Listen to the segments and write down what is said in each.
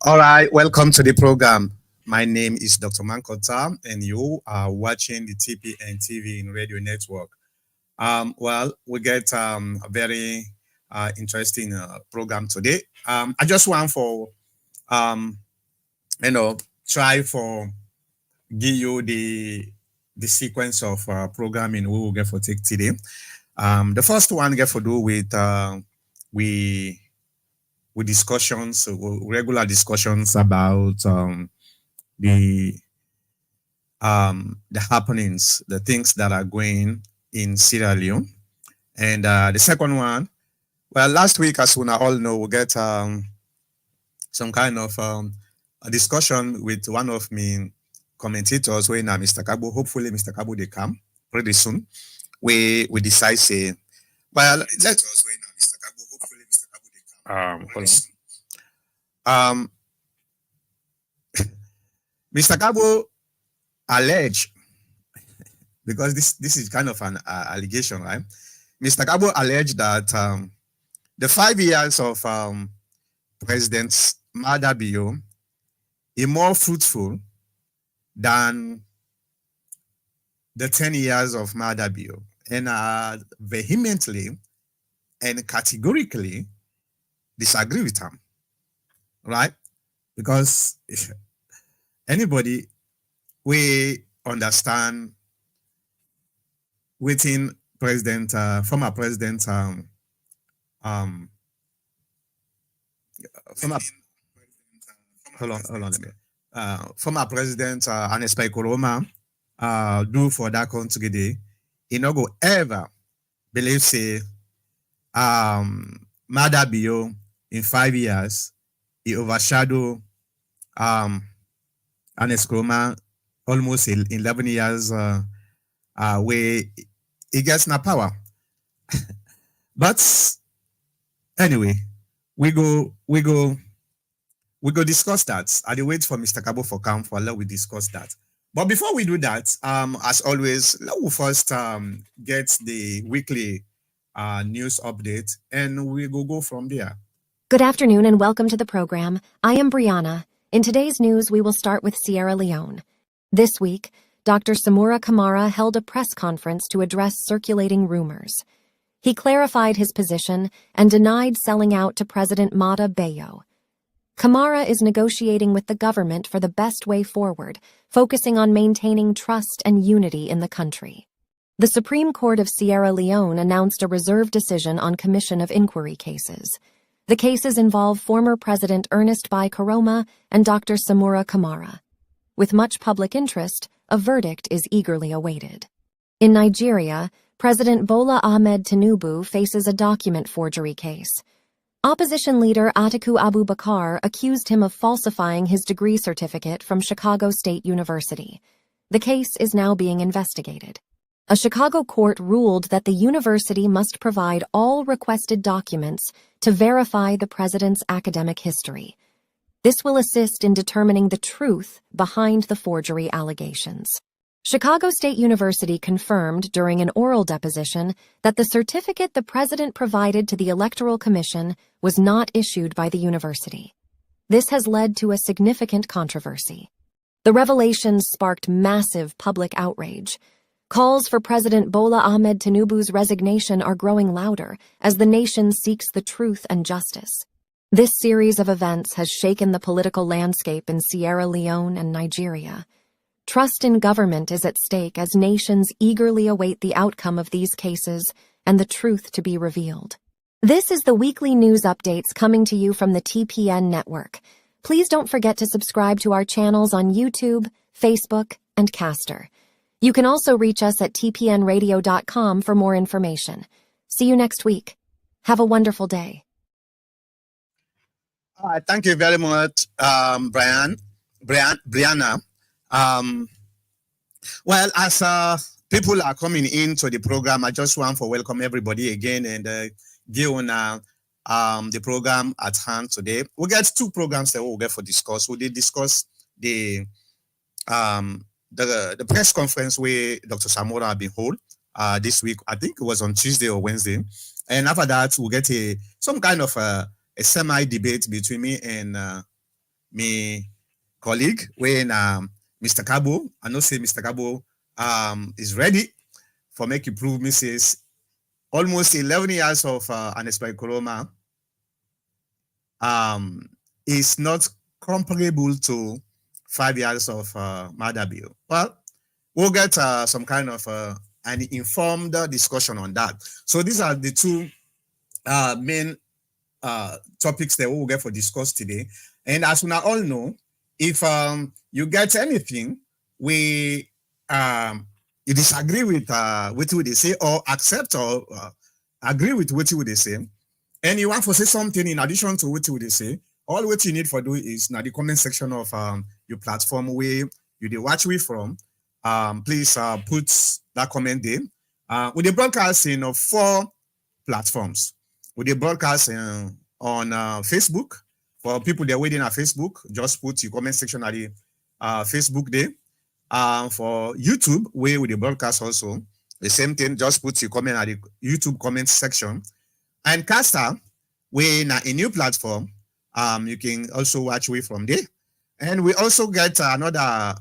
All right, welcome to the program. My name is Dr. Mankota, and you are watching the TPN TV in Radio Network. We get a very interesting program today. I just want for um, try for give you the sequence of programming we will get for take today. The first one get for do with we with discussions, regular discussions about the the happenings, the things that are going in Sierra Leone. And the second one, well, last week, as we all know, we get some kind of a discussion with one of me commentators when Mr. Cabo. Hopefully, Mr. Cabo they come pretty soon. We decide say, well, let us when Mr. Cabo. Hopefully, Mr. Cabo they come. Hold on. Mr. Cabo allege because this is kind of an allegation, right? Mr. Cabo alleged that the 5 years of President Madabio is more fruitful than the 10 years of Madabio, and vehemently and categorically disagree with him, right? Because anybody we understand within President, former President, former, hold on, let me, former President Anespai Koroma, do for that country today, he no go ever believe say, Madabio in 5 years, he overshadow, Anes Koroma almost 11 years, where he gets no power. But anyway, we go discuss that. I wait for Mr. Cabo for come for let we discuss that. But before we do that, as always, let we first get the weekly news update, and we go from there. Good afternoon and welcome to the program. I am Brianna. In today's news, we will start with Sierra Leone. This week, Dr. Samura Kamara held a press conference to address circulating rumors. He clarified his position and denied selling out to President Mada Bayo. Kamara is negotiating with the government for the best way forward, focusing on maintaining trust and unity in the country. The Supreme Court of Sierra Leone announced a reserve decision on Commission of Inquiry cases. The cases involve former President Ernest Bai Koroma and Dr. Samura Kamara. With much public interest, a verdict is eagerly awaited. In Nigeria, President Bola Ahmed Tinubu faces a document forgery case. Opposition leader Atiku Abubakar accused him of falsifying his degree certificate from Chicago State University. The case is now being investigated. A Chicago court ruled that the university must provide all requested documents to verify the president's academic history. This will assist in determining the truth behind the forgery allegations. Chicago State University confirmed during an oral deposition that the certificate the president provided to the Electoral Commission was not issued by the university. This has led to a significant controversy. The revelations sparked massive public outrage. Calls for President Bola Ahmed Tinubu's resignation are growing louder as the nation seeks the truth and justice. This series of events has shaken the political landscape in Sierra Leone and Nigeria. Trust in government is at stake as nations eagerly await the outcome of these cases and the truth to be revealed. This is the weekly news updates coming to you from the TPN network. Please don't forget to subscribe to our channels on YouTube, Facebook, and Caster. You can also reach us at tpnradio.com for more information. See you next week. Have a wonderful day. All right, thank you very much, Brianna. Well, as people are coming into the program, I just want to welcome everybody again and give on the program at hand today. We get two programs that we'll get for discuss. We did discuss the press conference where Dr. Samura been hold this week. I think it was on Tuesday or Wednesday, and after that we'll get some kind of a semi debate between me and me colleague when Mr. Cabo, I know say Mr. Cabo is ready for make you prove me says almost 11 years of unexpired corona um, is not comparable to 5 years of murder bill. Well, we'll get some kind of an informed discussion on that. So these are the two main topics that we will get for discuss today. And as we now all know, if you get anything, we you disagree with what they say or accept or agree with what they say, and you want to say something in addition to what they say, all what you need for do is now the comment section of your platform where you they watch we from. Please put that comment there. With the broadcasting of 4 platforms. With the broadcast on Facebook. For people that are waiting at Facebook, just put your comment section at the Facebook there. For YouTube, where with the broadcast also, the same thing, just put your comment at the YouTube comment section. And Caster, we in a new platform, you can also watch we from there. And we also get another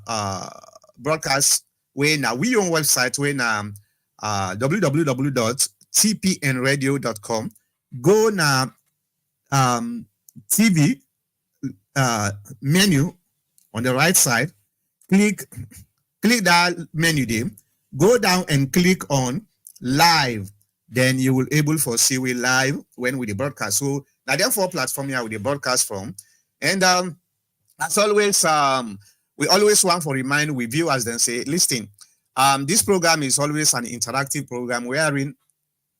broadcast where now we own website when www.tpnradio.com. Go now TV menu on the right side. Click that menu there. Go down and click on live. Then you will able to see we live when we the broadcast. So now there are 4 platforms here with the broadcast from. And as always, we always want to remind we viewers then say, listen, this program is always an interactive program wherein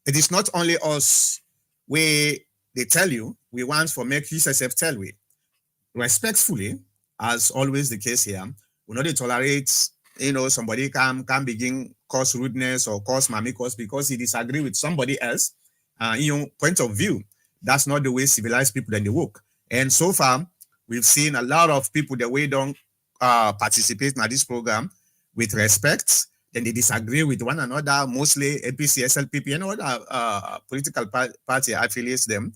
it is not only us where they tell you, we want to make USSF tell we respectfully, as always the case here. We not tolerate, somebody can begin cause rudeness or cause mamicos because he disagree with somebody else, point of view. That's not the way civilized people then they work. And so far, we've seen a lot of people that we don't participate in this program with respect. Then they disagree with one another, mostly APC, SLPP, and other political party affiliates them.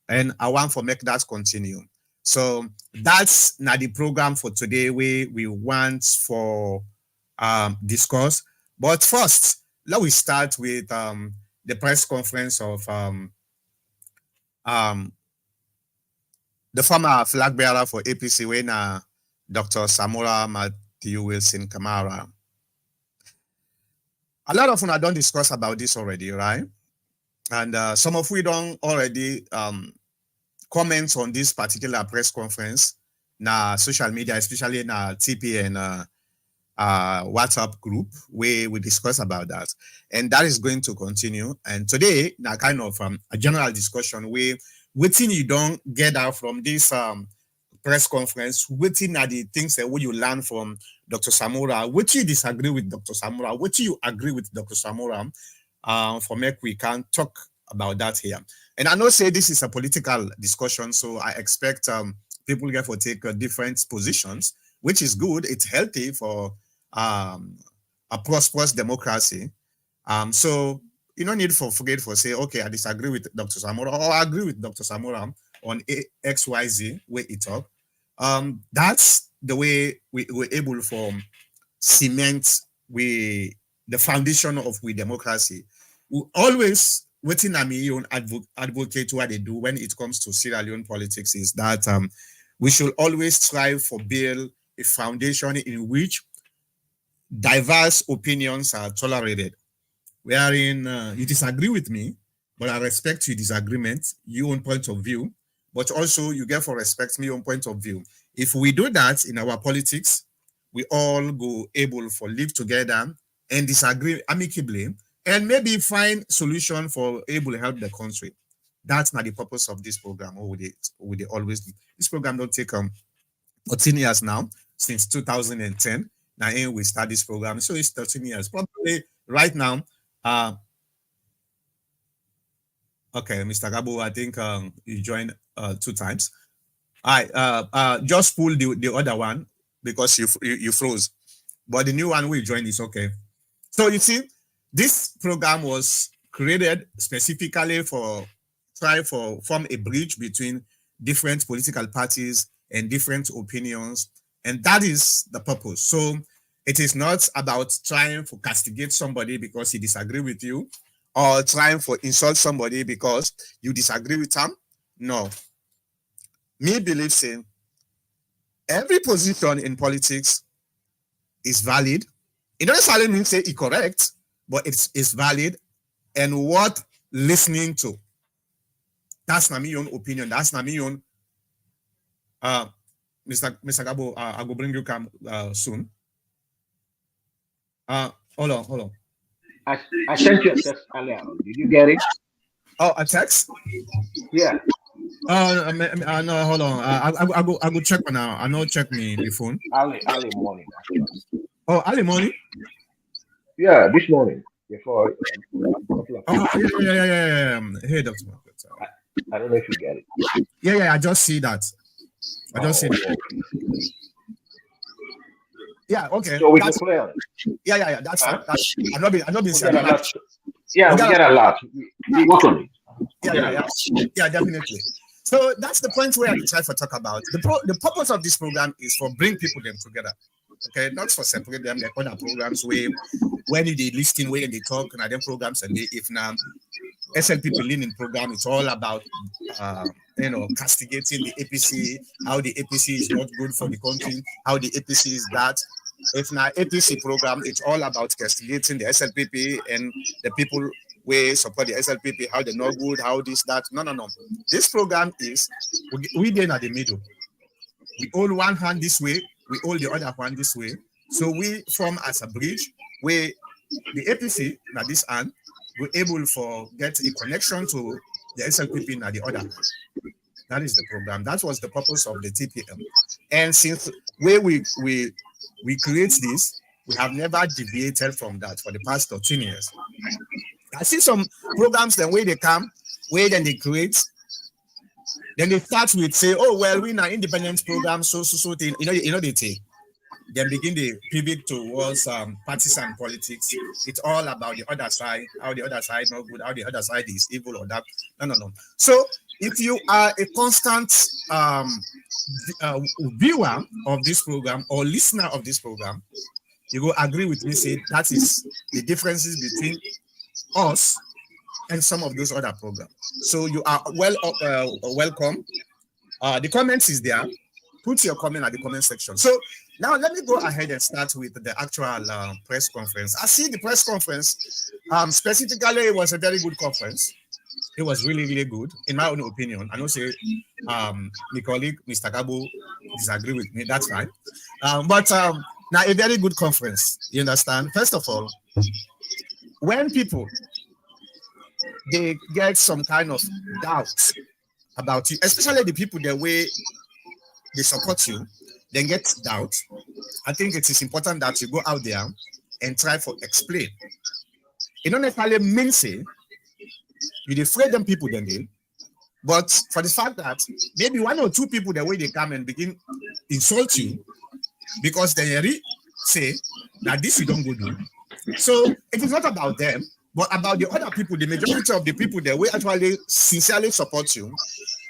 And I want to make that continue. So that's not the program for today where we want for discuss. But first, let me start with the press conference of the former flag bearer for APC when Dr. Samura Kamara. A lot of them don't discuss about this already, right? And some of we don't already comment on this particular press conference na social media, especially na TP and WhatsApp group where we discuss about that. And that is going to continue. And today, na kind of a general discussion where waiting you don't get out from this press conference, waiting are the things that what you learn from Dr. Samura, what you disagree with Dr. Samura, what you agree with Dr. Samura, for make we can talk about that here. And I know say this is a political discussion, so I expect people get to take different positions, which is good. It's healthy for a prosperous democracy. So you don't need for forget for say, okay, I disagree with Dr. Samura or I agree with Dr. Samura on XYZ where it talk. That's the way we were able to cement the foundation of we democracy. We always waiting at me on advocate what they do when it comes to Sierra Leone politics is that we should always strive for build a foundation in which diverse opinions are tolerated, wherein you disagree with me, but I respect your disagreement, your own point of view, but also you get for respect me own point of view. If we do that in our politics, we all go able for live together and disagree amicably and maybe find solution for able to help the country. That's not the purpose of this program. Or would they always do? This program don't take 14 years now, since 2010. Now we start this program. So it's 13 years. Probably right now, okay, Mr. Cabo, I think you joined 2 times. I just pull the other one because you froze. But the new one we joined is okay. So you see, this program was created specifically for try for form a bridge between different political parties and different opinions, and that is the purpose. So it is not about trying to castigate somebody because he disagree with you, or trying to insult somebody because you disagree with him. No. Me believes in every position in politics is valid. It doesn't necessarily mean say it correct, but it's valid and worth listening to. That's not my own opinion. That's not my own. Mr. Cabo, I will bring you soon. Hold on. I sent you a text earlier. Did you get it? Oh, a text? Yeah. No, hold on. I go check now. I know check me the phone. Early morning. Oh, early morning? Yeah, this morning. Before. Yeah. Hey, Dr. Marcus. I don't know if you get it. Yeah. I just see that. I just see that. Yeah, okay. So we can play on it. Yeah. That's I'm not being we get a lot. We work on it. Yeah, definitely. So that's the point where I try to talk about. The purpose of this program is for bring people them together. Okay, not for separate them like other programs where when they listen, where they talk, and then programs and they if now SLPP leaning program, it's all about castigating the APC, how the APC is not good for the country, how the APC is that. If now APC program, it's all about castigating the SLPP and the people we support the SLPP, how they're not good, how this, that. No. This program is, we then at the middle. We hold one hand this way, we hold the other hand this way. So we form as a bridge where the APC, now this hand, we're able to get a connection to the SLPP now the other hand. That is the program. That was the purpose of the TPM. And since where we create this, we have never deviated from that for the past 13 years. I see some programs then where they come, where then they create, then they start with say, oh well, we're in an independent program, so thing. You know they take. Then begin the pivot towards partisan politics. It's all about the other side, how the other side not good, how the other side is evil or that. No. So if you are a constant viewer of this program or listener of this program, you will agree with me, say that is the differences between us and some of those other programs. So you are welcome. The comments is there. Put your comment at the comment section. So now let me go ahead and start with the actual press conference. I see the press conference. Specifically, it was a very good conference. It was really, really good, in my own opinion. I know say my colleague, Mr. Cabo, disagree with me. That's fine. But now a very good conference. You understand? First of all, when people they get some kind of doubt about you, especially the people the way they support you, they get doubt. I think it is important that you go out there and try to explain. It don't necessarily mean say you afraid them people then they, but for the fact that maybe one or two people the way they come and begin insult you because they really say that this you don't go do. So it is not about them, but about the other people, the majority of the people that will actually sincerely support you.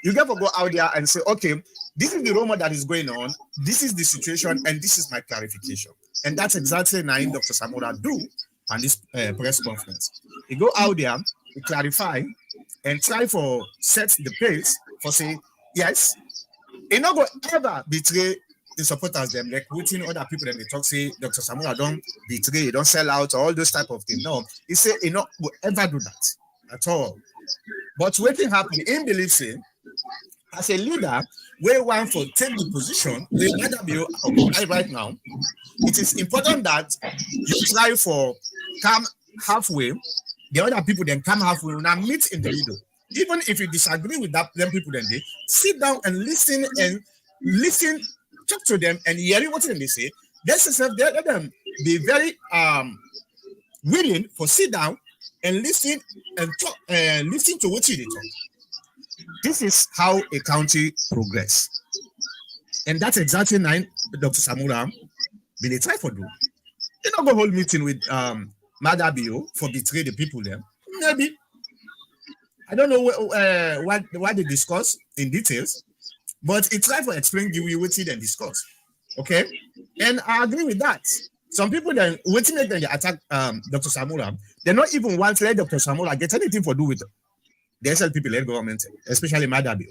You get to go out there and say, okay, this is the rumor that is going on, this is the situation, and this is my clarification. And that's exactly what Dr. Samura do on this press conference. You go out there, you clarify, and try for set the pace for say, yes, you not go ever betray the supporters them, like waiting other people and they talk say Dr. Samura don't betray, don't sell out, all those type of things. No, he say you not will ever do that at all. But waiting happen in belief say as a leader, where one for take the position, they rather be occupied right now. It is important that you try for come halfway, the other people then come halfway, now meet in the middle. Even if you disagree with that, them people then they sit down and listen, talk to them and hear what they say. Let them be very willing for sit down and listen and talk and listen to what they talk. This is how a country progress. And that's exactly Dr. Samura been try for do. You not go hold meeting with Madabio for betray the people there. Maybe. I don't know what they discuss in details, but it try to explain give you what and discuss. Okay, and I agree with that. Some people then waiting make them they attack Dr. Samura. They not even want to let Dr. Samura get anything to do with the SLPP led government, especially Madabi.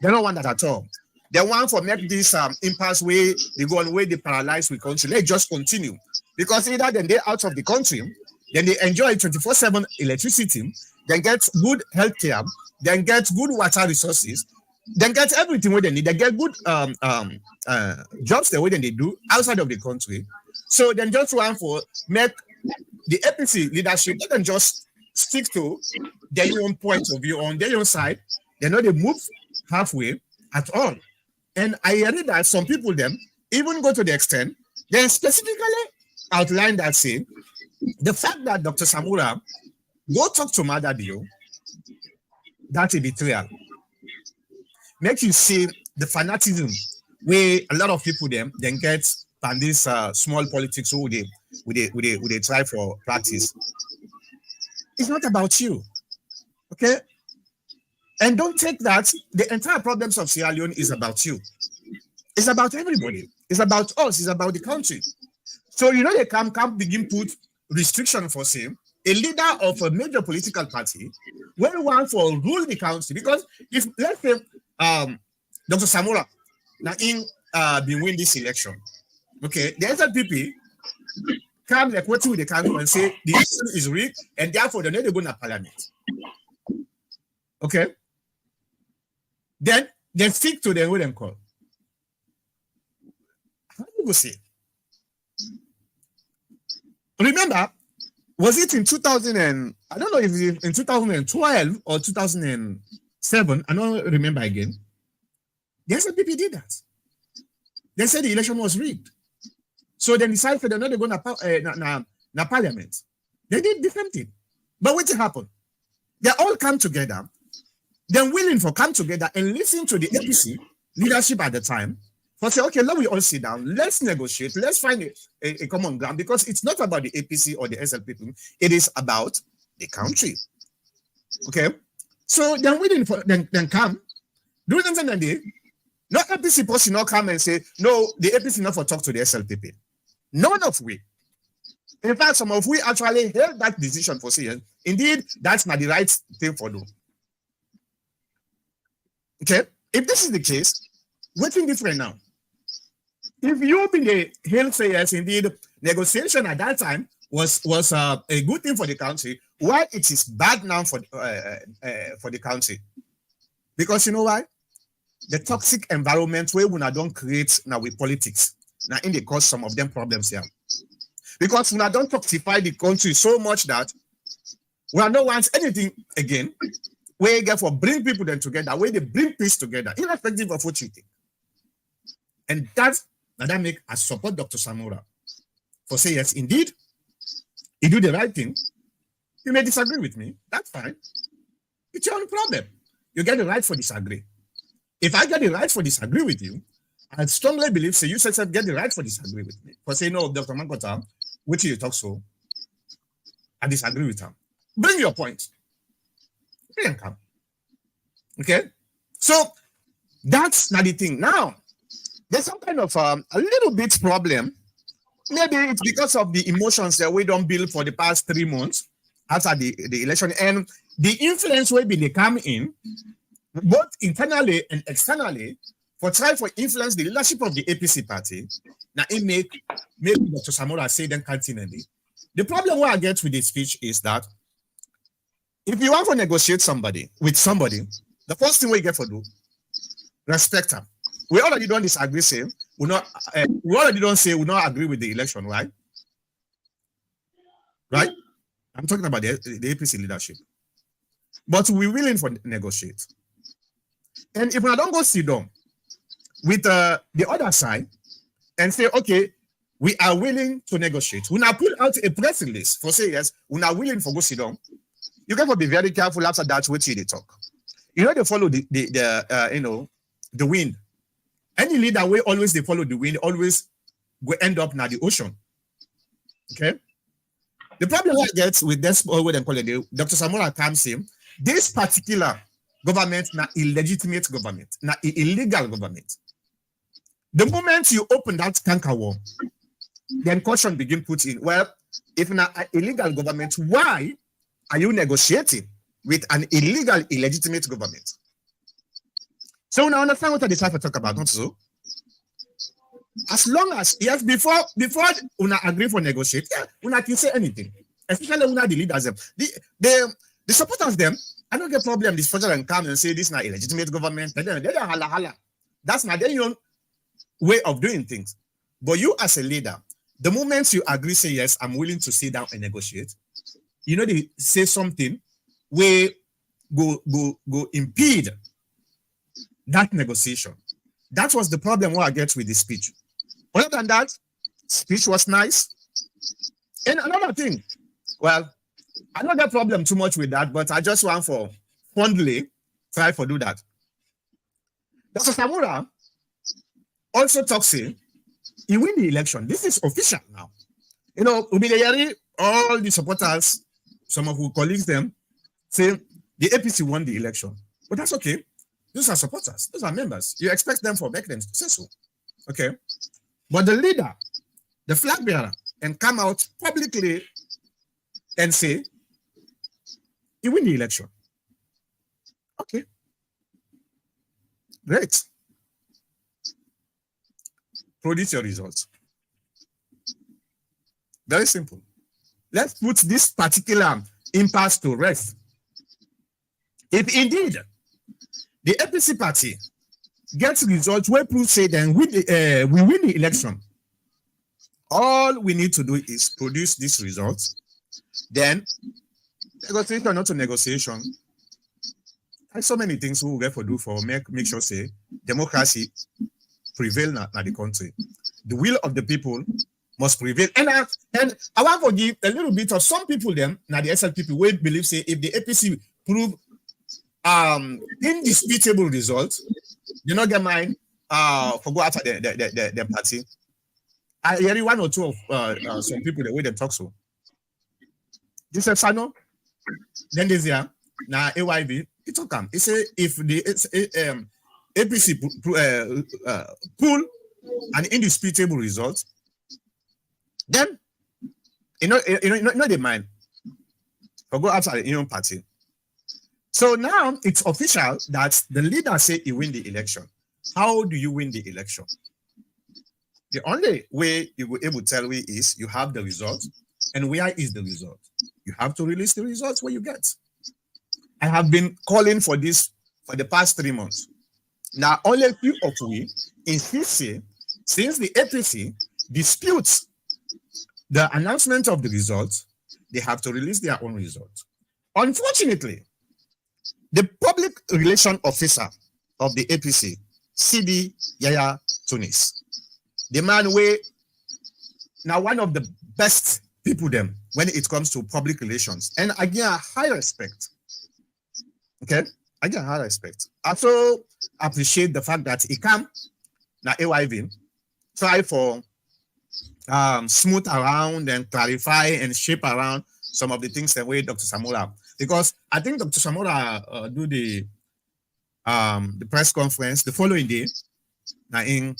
They don't want that at all. They want to make this impasse way they go on way they paralyze with country. Let's just continue. Because either then they're out of the country, then they enjoy 24/7 electricity, then get good healthcare, then get good water resources, then get everything where they need. They get good jobs the way they do outside of the country. So then just want for make the APC leadership, they can just stick to their own point of view on their own side. They know they move halfway at all. And I read that some people them even go to the extent they specifically outline that say the fact that Dr. Samura go talk to Madadio, that's a betrayal. Make you see the fanaticism where a lot of people them then get from this small politics who they try for practice. It's not about you, okay? And don't take that the entire problems of Sierra Leone is about you. It's about everybody. It's about us. It's about the country. So you know they can't begin put restriction for say a leader of a major political party when one for rule the country, because if let's say Dr. Samura now in win this election, okay, the SLPP come like what with the council and say the election is rigged and therefore they're not going to parliament. Okay, then they stick to the way them call. How do you say? Remember, was it in 2000 and I don't know if it in 2012 or 2007? I don't remember again. The SLPP did that. They said the election was rigged. So they decided they're not going to parliament. They did the same thing. But what happened? They all come together. They're willing to come together and listen to the APC leadership at the time. For say, okay, let we all sit down. Let's negotiate. Let's find a common ground because it's not about the APC or the SLPP. It is about the country. Okay? So they're waiting for them come. Do something that day. No APC person not come and say, no, the APC not for talk to the SLPP. None of we. In fact, some of we actually held that decision for saying, indeed, that's not the right thing for do. Okay? If this is the case, what's different now? If you been the hill say yes, indeed, negotiation at that time was a good thing for the country, why it is bad now for the country? Because you know why? The toxic environment where we don't create now with politics. Now in the cause some of them problems here. Because we don't toxify the country so much that we don't want anything again. Where you get for bring people then together, where they bring peace together, irrespective of what you think. And that make us support Dr. Samura for say yes, indeed, he do the right thing. You may disagree with me. That's fine. It's your own problem. You get the right for disagree. If I get the right for disagree with you, I strongly believe say you said get the right for disagree with me. For say no, Dr. Mankota, which you talk so, I disagree with him. Bring your point. Bring come. Okay? So that's not the thing. Now, there's some kind of a little bit problem. Maybe it's because of the emotions that we don't build for the past 3 months after the election and the influence will be they come in both internally and externally for trying to influence the leadership of the APC party. Now it make Dr. Samura say them continually. The problem where I get with this speech is that if you want to negotiate with somebody, the first thing we get for do, respect them. We already don't disagree, say we already don't say we not agree with the election, right? Right? I'm talking about the APC leadership. But we're willing to negotiate. And if we don't go sit down with the other side and say, okay, we are willing to negotiate. We now put out a press release for say yes, we are willing for go sit down. You got to be very careful after that what they talk. You know they follow the wind. Any leader will always they follow the wind, always go end up now the ocean. Okay. The problem I get with this, what they call it, Dr. Samura comes in, this particular government na illegitimate government, na illegal government. The moment you open that canker worm, then caution begin put in. Well, if na illegal government, why are you negotiating with an illegal, illegitimate government? So now understand what I decide to talk about, not so? As long as, yes, before una agree for negotiate, yeah, una can say anything. Especially una the leaders them. The supporters them, I don't get problem. This federal and come and say this is not illegitimate government. They're hala. That's not their own way of doing things. But you as a leader, the moment you agree, say yes, I'm willing to sit down and negotiate, you know, they say something where go impede that negotiation. That was the problem what I get with the speech. Other than that, speech was nice. And another thing, well, I don't get problem too much with that, but I just want for fondly try for do that. Dr. Samura also talks saying he win the election. This is official now. You know, Ubideyari, all the supporters, some of who colleagues them, say the APC won the election. But that's okay. Those are supporters. Those are members. You expect them for back then to say so. Okay. But the leader, the flag bearer, can come out publicly and say, he win the election. Okay. Great. Produce your results. Very simple. Let's put this particular impasse to rest. If indeed the APC party gets results where people say then we win the election, all we need to do is produce these results. Then negotiation, not to negotiation. There's so many things we will get for do for make sure say democracy prevail na the country. The will of the people must prevail. And I want to give a little bit of some people them now the SL people will believe say if the APC prove indisputable results, you not get mine for go after the party. I hear one or two of some people the way they talk so. Joseph Sano, then this year now AYB, it will come. He say if the APC pull an indisputable result, then you know they mind for go after the Union Party. So now it's official that the leader say he win the election. How do you win the election? The only way you will able to tell me is you have the result, and where is the result? You have to release the results where you get. I have been calling for this for the past 3 months. Now only a few of we insist say since the APC disputes the announcement of the results, they have to release their own results. Unfortunately, the public relation officer of the APC, CD Yaya Tunis, the man way now one of the best people them when it comes to public relations, and again high respect. Okay, again high respect. I also appreciate the fact that he come now AYV try for smooth around and clarify and shape around some of the things the way Dr. Samura, because I think Dr. Samura do the press conference the following day now in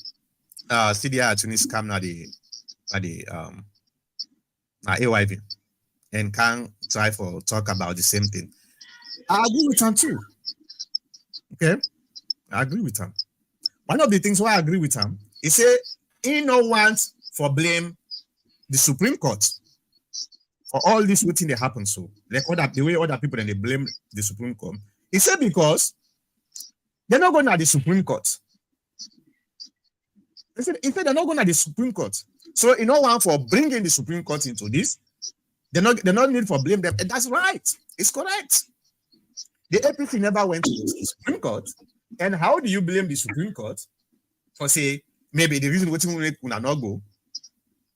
CDI Tunis come now the AYV and can try for talk about the same thing. I agree with him too. Okay, I agree with him. One of the things why I agree with him, he say he no wants for blame the Supreme Court for all this thing that happened. So like the way other people then they blame the Supreme Court. He said because they're not going to the Supreme Court. He said they're not going to the Supreme Court. So in no one for bringing the Supreme Court into this, they're not need for blame them. And that's right. It's correct. The APC never went to the Supreme Court. And how do you blame the Supreme Court for say maybe the reason we will not go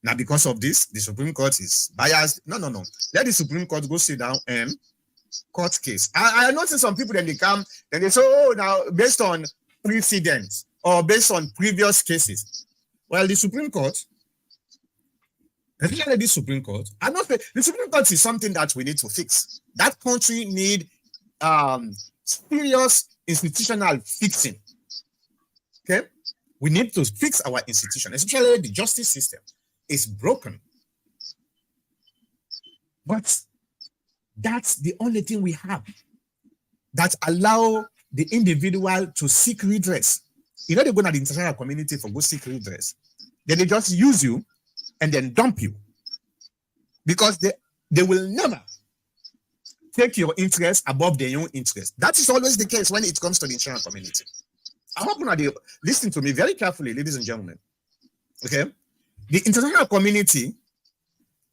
now because of this, the Supreme Court is biased? No. Let the Supreme Court go sit down and court case. I noticed some people then they come and they say, oh, now based on precedents or based on previous cases. Well, the Supreme Court, especially the Supreme Court, I'm not the Supreme Court is something that we need to fix. That country need serious institutional fixing. Okay, we need to fix our institution, especially the justice system. It's broken, but that's the only thing we have that allow the individual to seek redress. You know, they go to the international community for go seek redress. Then they just use you and then dump you because they will never take your interest above their own interest. That is always the case when it comes to the international community. I hope you listen to me very carefully, ladies and gentlemen. Okay, the international community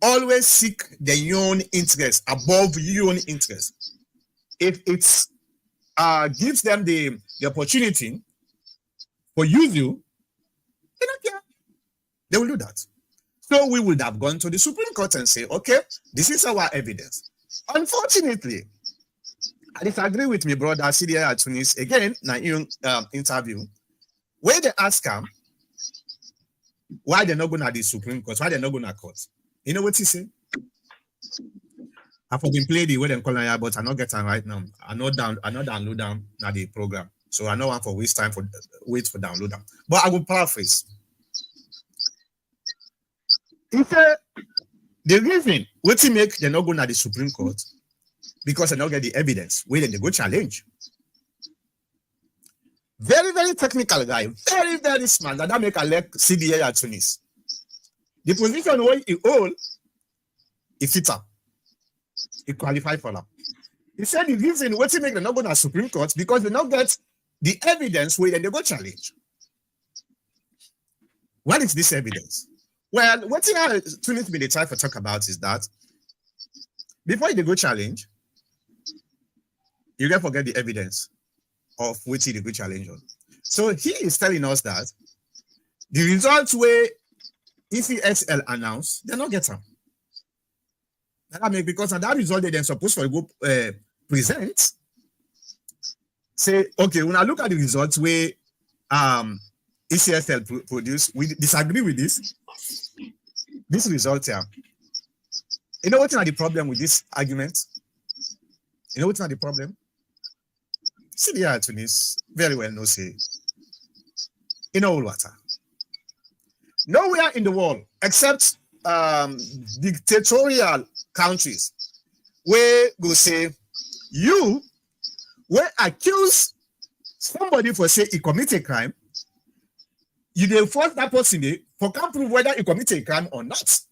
always seek their own interest above your own interest. If it's gives them the opportunity for you, they don't care. They will do that. So we would have gone to the Supreme Court and say, okay, this is our evidence. Unfortunately, I disagree with my brother Sidia Atunis again in interview where they ask him why they're not going to the Supreme Court, why they're not going to court. You know what he said? I've been playing the way they call it, but I'm not getting right now. I'm not download them now the program. So I know one for waste time for wait for download them. But I will paraphrase. He said the reason what he make they're not going to the Supreme Court because they don't get the evidence. Wait, then they go challenge. Very, very technical guy, very, very smart. That make a like CDA at Tunis. The position where he hold, he fit up. He qualify for that. He said the reason what he make them not go to the Supreme Court because they not get the evidence where then they go challenge. What is this evidence? Well, what Tunis be the type to talk about is that before they go challenge, you can forget the evidence of which they go challenge on. So he is telling us that the results where ECSL announced, they not get them. I mean, because of that result, they then supposed to go present. Say, okay, when I look at the results where ECSL produced, we disagree with this. This result here. You know what's not the problem with this argument? You know what's not the problem? See the Tunis very well no say. In all water. Nowhere in the world except dictatorial countries where go say you will accuse somebody for say he commit a crime, you then force that person for can't prove whether he commit a crime or not. That's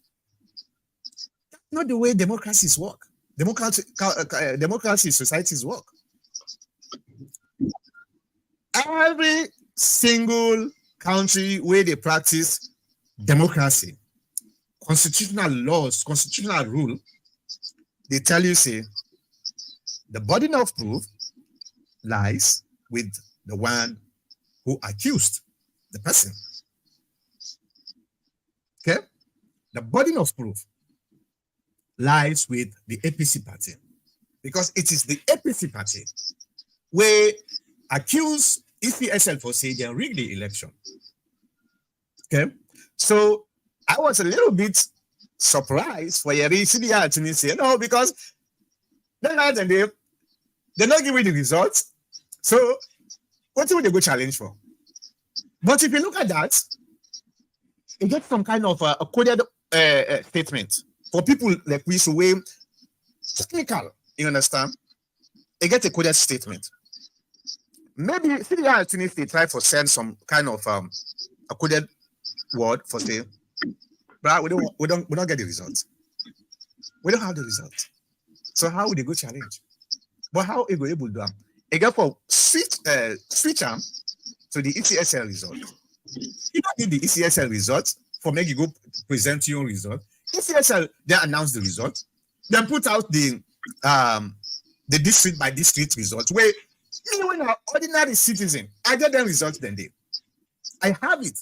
not the way democracies work. Democracy societies work. Every single country where they practice democracy, constitutional laws, constitutional rule, they tell you, say, the burden of proof lies with the one who accused the person. Okay? The burden of proof lies with the APC party because it is the APC party where accuse ECSL for saying they rigged the election. Okay? So I was a little bit surprised for Yeri CDR to say no, because they're not giving the results. So what would they go challenge for? But if you look at that, you get some kind of a coded statement for people like we so way technical. You understand? They get a coded statement. Maybe CDR Tunis they try for send some kind of a coded word for say, but we don't get the results. We don't have the results. So how would they go challenge? But how are we able to do them? Again, for switch them to the ECSL result. You don't need the ECSL result for make you go present your result. ECSL they announce the result, then put out the district by district result where even when an ordinary citizen, I get them results then they. I have it.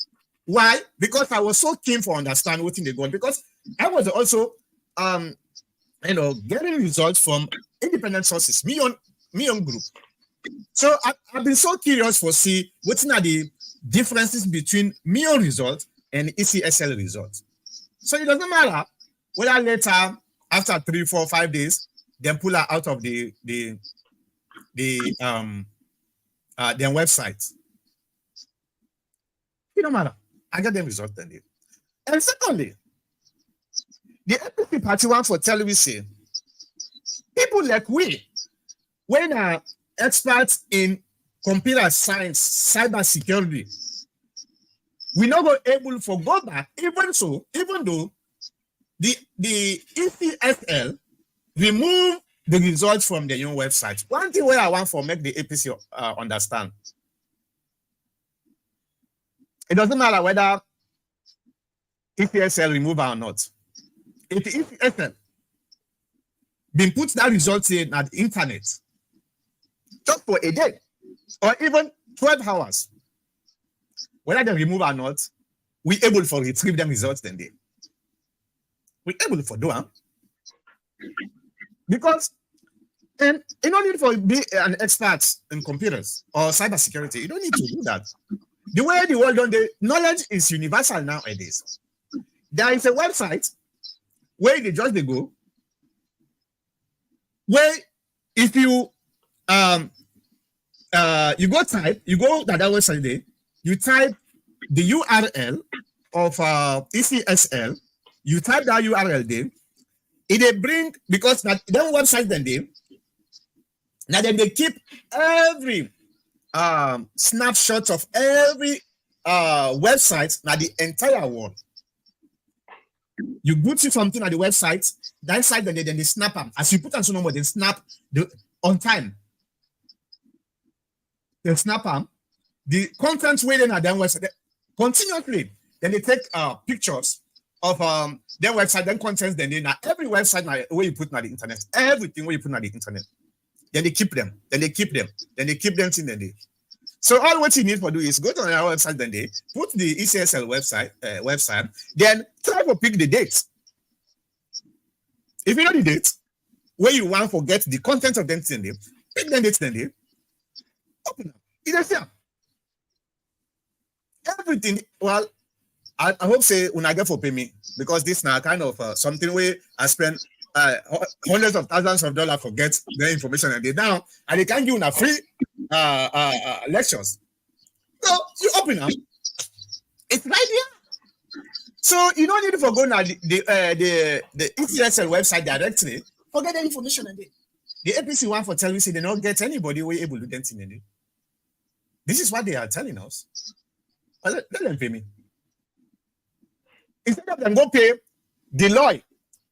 Why? Because I was so keen for understand what they got. Because I was also getting results from independent sources, me on group. So I've been so curious for see what are the differences between me on results and ECSL results. So it doesn't matter whether later, after 3, 4, 5 days, then pull her out of the their website. It don't matter. I get them results then. And secondly, the APC party one for television. People like we, when are experts in computer science, cyber security, we not go able to go back. Even though the ECSL remove the results from their own website. One thing where I want for make the APC understand. It doesn't matter whether ECSL remove or not. If the ECSL been put that result in at the internet just for a day or even 12 hours, whether they remove or not, we able for retrieve them results then they. We able for do them. Because and you don't need for be an expert in computers or cybersecurity. You don't need to do that. The way the world done, the knowledge is universal nowadays. There is a website where they just they go, where if you you go to that website there, you type the URL of ECSL, you type that URL there, it bring because that website then they now then they keep every snapshot of every website now the entire world. You go to something at the website, that side then they snap them. As you put on some number, they snap the on time. They snap them. The content waiting at their website continuously. Then they take pictures of their website, then contents, then they now every website now where you put on the internet, everything where you put on the internet. Then they keep them, then they keep them till the day. So all what you need to do is go to our website, then they put the ECSL website, then try to pick the date. If you know the date, where you want to get the content of them, then they pick the date, then they open up. It's there. Everything. Well, I hope say when I get for pay me because this now kind of something where I spend hundreds of thousands of dollars for get the information and they down and they can give you a free lectures. So you open up, it's right here. So you don't need to go now the ECSL website directly. Forget the information and the APC one for television they don't get anybody who able to do anything in it. This is what they are telling us. Well, let them pay me. Instead of them go pay the lawyer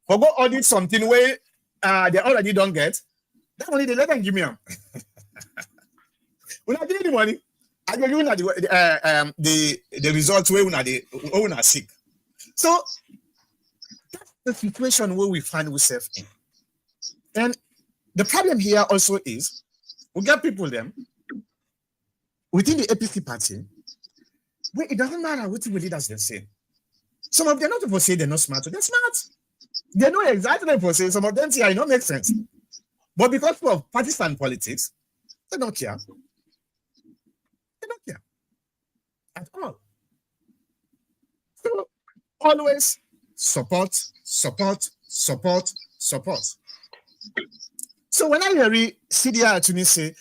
for go audit something where they already don't get, that money they let them give me. When I give the money, I give you the results where we are sick. So that's the situation where we find ourselves in. And the problem here also is we get people them within the APC party where it doesn't matter what the leaders they say. Some of them not to say they're not smart, they're smart. They know exactly what they say. Some of them say it don't make sense. But because of partisan politics, they don't care. They don't care at all. So always support. So when I hear CDI to me say,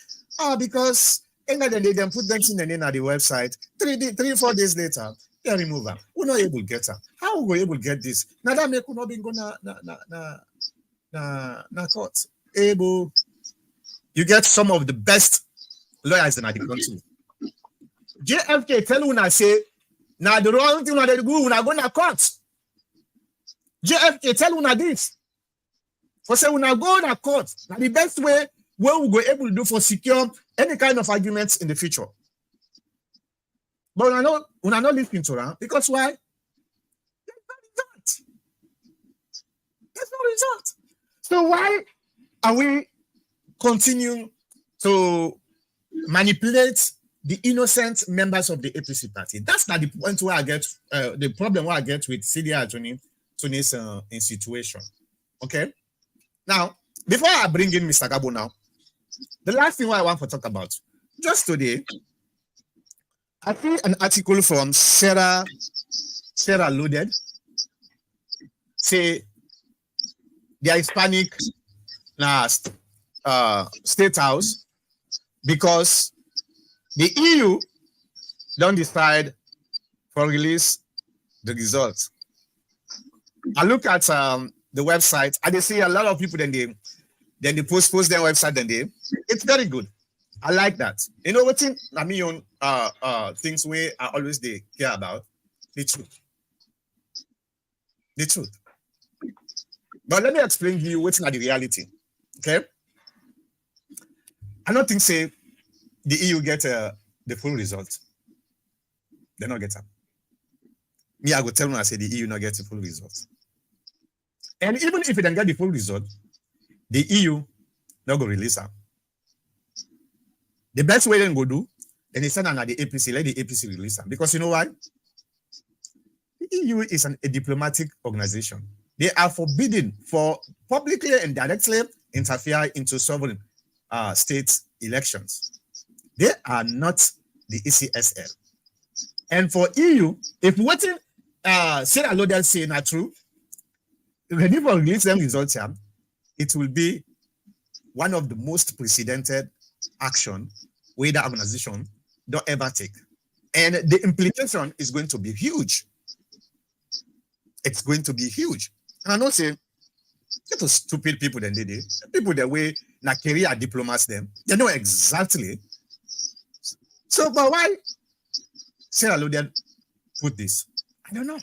because and then they then put them in the website 3-4 days later, they remove them. We're not able to get them. How we able to get this? Now that make not be going na court. Able, you get some of the best lawyers in the country. JFK tell you say, now the wrong thing they do, we're not going to court. JFK tell you this. For say, we're not going to court. Now the best way where we go able to do for secure any kind of arguments in the future. But we're not listening to that because why? There's no result. So why are we continuing to manipulate the innocent members of the APC party? That's not the point where I get the problem where I get with CDI Tony's situation. Okay. Now, before I bring in Mr. Cabo now, the last thing I want to talk about, just today, I see an article from Sarah Loaded, say the Hispanic state house because the EU don't decide for release the results. I look at the website and they see a lot of people then they post their website it's very good. I like that. You know what thing I mean things we are always they care about the truth. The truth. But let me explain to you what's not the reality. Okay. I don't think say the EU get the full result. They not get them. Me, I go tell them I say the EU not get the full result. And even if it don't get the full result, the EU not go release them. The best way they go do, then they send another APC, let the APC release them. Because you know why? The EU is a diplomatic organization. They are forbidden for publicly and directly interfere into sovereign state elections. They are not the ECSL. And for EU, if what Sarah Lodel say not true, when you release them results, it will be one of the most precedented action where the organization don't ever take. And the implication is going to be huge. It's going to be huge. And I know say, get to stupid people than they did. People that way na career diplomats them. They know exactly. So, but why Sarah Lodel put this? I don't know.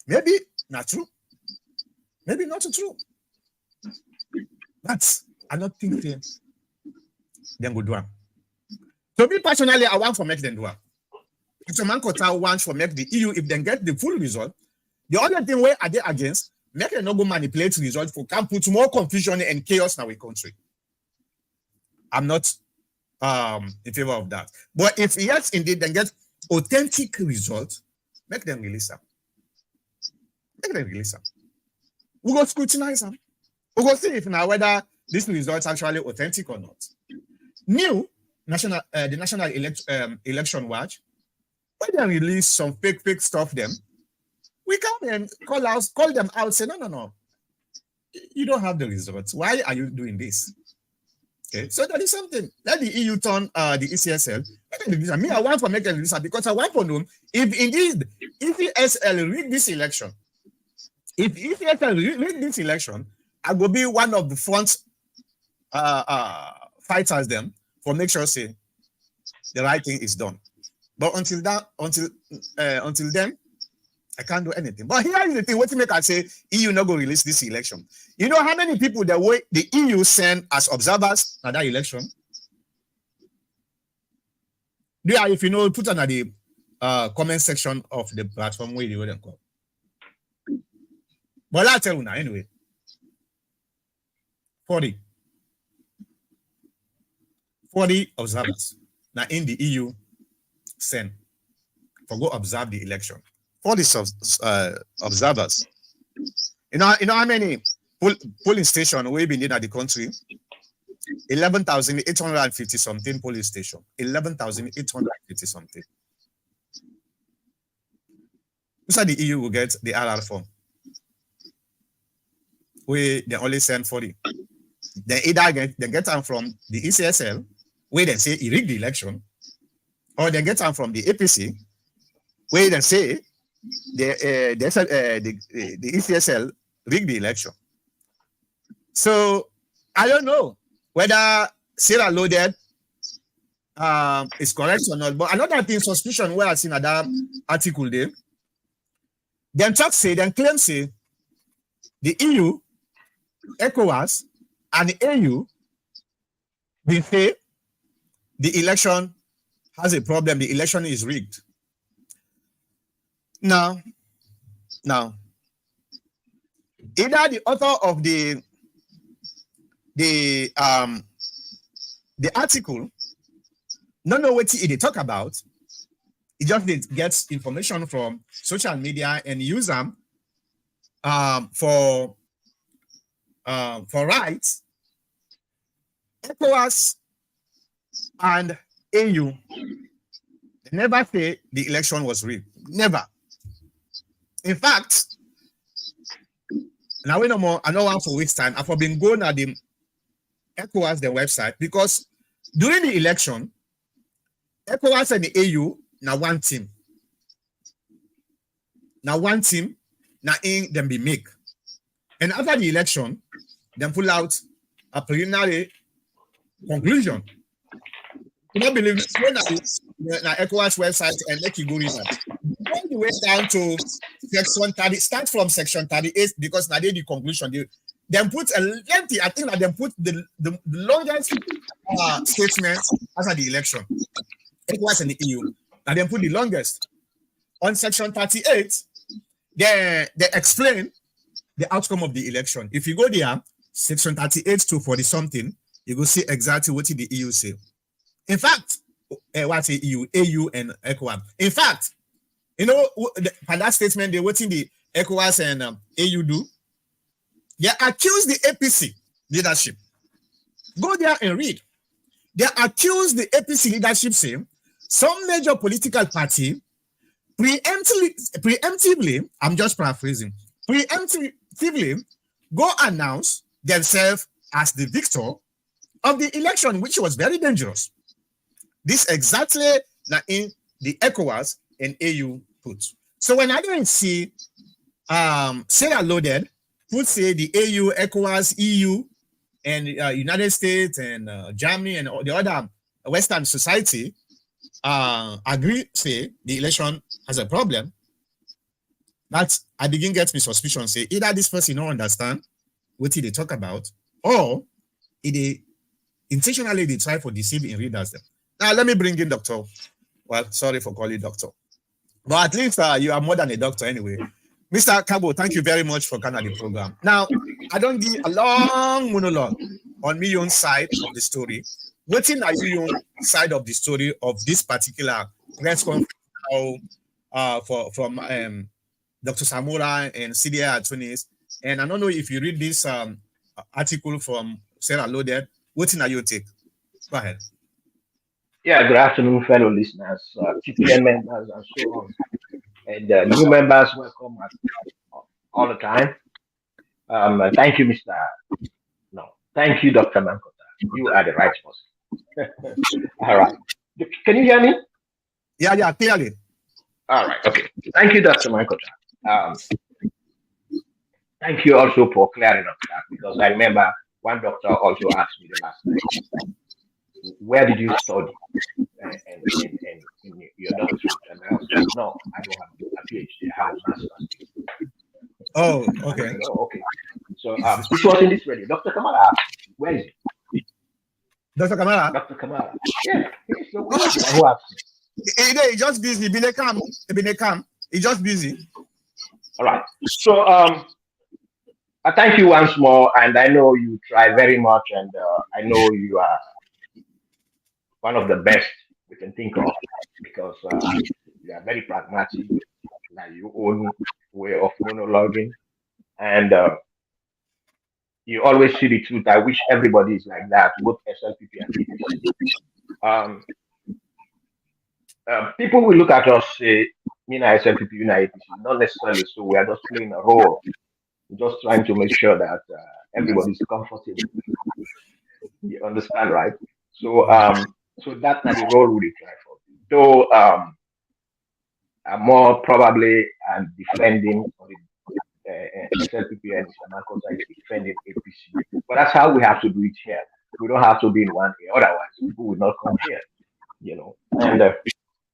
Maybe not true. Maybe not true. But I don't think they go do it. So me personally, I want to make them do it. If some man wants to make the EU, if they get the full result, the other thing where are they against, make them not go manipulate the result for can put more confusion and chaos in our country. I'm not in favor of that. But if yes, indeed, they get authentic result, make them release them. Make them release them. We go scrutinize them. We go see if now whether this result is actually authentic or not. New national the National Election Watch, when they release some fake stuff them, we come and call them out, say no. You don't have the results. Why are you doing this? Okay, so that is something. Let the EU turn the ECSL. Me, I want to make a release because I want to know if indeed ECSL rig this election. If ECSL rig this election, I will be one of the front fighters them for make sure say the right thing is done. But until then, I can't do anything. But here is the thing: what to make I say EU not go release this election? You know how many people the EU send as observers at that election? If you know, put on the comment section of the platform where you wouldn't call. But I'll tell you now anyway. 40 observers now in the EU send for go observe the election. 40 observers. You know how many polling stations we been in at the country? 11,850 something polling station. 11,850 something. So the EU will get the RR form. They only send 40. They either get them from the ECSL, where they say he rigged the election, or they get them from the APC, where they say the ECSL rigged the election. So I don't know whether Sarah Loaded is correct or not. But another thing, suspicion where I seen that article there, then claim say the EU, ECOWAS, and the AU, they say the election has a problem. The election is rigged. Now, either the author of the article don't know what they talk about. It just gets information from social media and use them for rights. ECOWAS and AU never say the election was rigged. Never. In fact, now we no more. I don't want to waste time. I've been going at the ECOWAS the website because During the election, ECOWAS and the AU now one team. Now one team, now in them be make. And after the election, then pull out a preliminary conclusion. You don't believe it? Go now ECOWAS website and let you go read that. All the way down to section 30, start from section 38 because now they the conclusion. They then put a lengthy, I think that they put the longest statement after the election. ECOWAS and the EU. And then put the longest. On section 38, they explain the outcome of the election. If you go there, section 38 to 40 something, you will see exactly what the EU say. In fact, what's the EU, AU and ECOWAS. In fact, you know, by that statement, they're waiting the ECOWAS and AU do. They accuse the APC leadership. Go there and read. They accuse the APC leadership saying some major political party preemptively, I'm just paraphrasing, preemptively go announce themselves as the victor of the election, which was very dangerous. This exactly in the ECOWAS and AU put. So when I don't see Sarah loaded, put say the AU, ECOWAS, EU, and United States and Germany and all the other Western society agree, say the election has a problem, that I begin get me suspicion, say either this person don't understand what they talk about, or they intentionally they try for deceiving readers them. Now let me bring in Dr. Well, sorry for calling doctor, but at least you are more than a doctor anyway. Mr. Cabo, thank you very much for coming on the program. Now, I don't give a long monologue on my own side of the story. Waiting at your own side of the story of this particular press conference from Dr. Samura and CDI attorneys. And I don't know if you read this article from Sarah Loaded. Waiting at your take. Go ahead. Yeah, good afternoon, fellow listeners, TPN members, and so on. And new members, welcome all the time. Thank you, Mr. No, thank you, Dr. Mankota. You are the right person. All right. Can you hear me? Yeah, clearly. All right. Okay. Thank you, Dr. Mankota. Thank you also for clearing up that, because I remember one doctor also asked me the last night, where did you study in your doctorate? And I said, no, I don't have a PhD, I have a master's. Oh, okay. Said, oh, okay. So this was in this radio. Dr. Kamara, where is he? Dr. Kamara? Dr. Kamara. Yeah, he's the one who asked. He's just busy. He's just busy. All right. So I thank you once more, and I know you try very much, and I know you are one of the best we can think of, because you are very pragmatic, like your own way of monologuing, and you always see the truth. I wish everybody is like that, both SLPP and APC. People will look at us, say, Mina SLPP, Mina APC, not necessarily so. We are just playing a role, we're just trying to make sure that everybody is comfortable. You understand, right? So, so that's not the role we try for. Though I'm more probably defending SLPP and Mr. is defending APC. But that's how we have to do it here. We don't have to be in one here. Otherwise, people will not come here, you know. And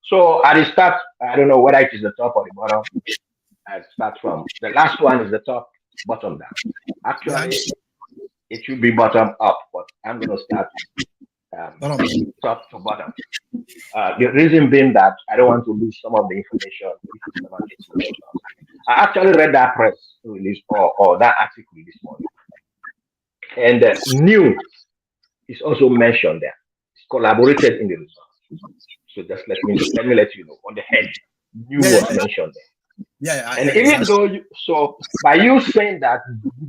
so at the start, I don't know whether it is the top or the bottom. I start from the last one is the top, bottom down. Actually, it should be bottom up, but I'm going to start top to bottom. The reason being that I don't want to lose some of the information. I actually read that press release or that article this morning, and new is also mentioned there. It's collaborated in the results. So just let me let you know on the head. New was mentioned there. Yeah, and even though so by you saying that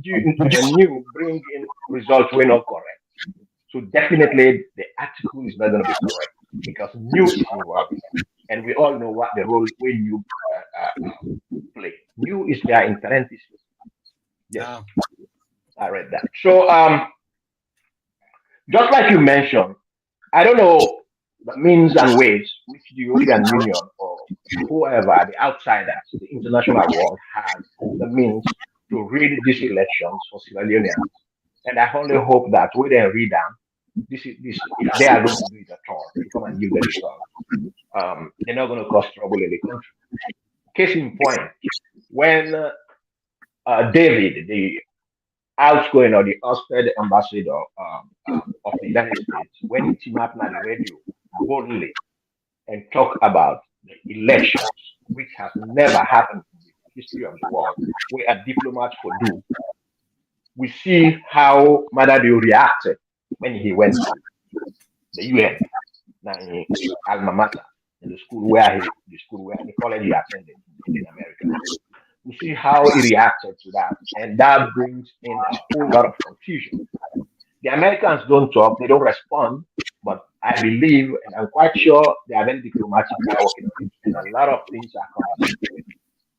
new bring in results were not correct. So definitely the article is not going to be correct because new is involved, and we all know what the role when you play. New is there in parentheses. Yes, I read that. So just like you mentioned, I don't know the means and ways which the European Union or whoever, the outsiders, the international world has the means to read these elections for Sierra Leoneans. And I only hope that when they read them, this if they are going to do it at all, to come and give the result, they're not going to cause trouble in the country. Case in point, when David, the outgoing or the ousted ambassador of the United States, when he came up on the radio boldly and talk about the elections, which has never happened in the history of the world, where a diplomat could do, we see how Madadu reacted when he went to the UN, now in alma mater, in the school where the college he attended in America. We see how he reacted to that, and that brings in a whole lot of confusion. The Americans don't talk, they don't respond, but I believe and I'm quite sure they are very diplomatic, they are working on it, and a lot of things are coming.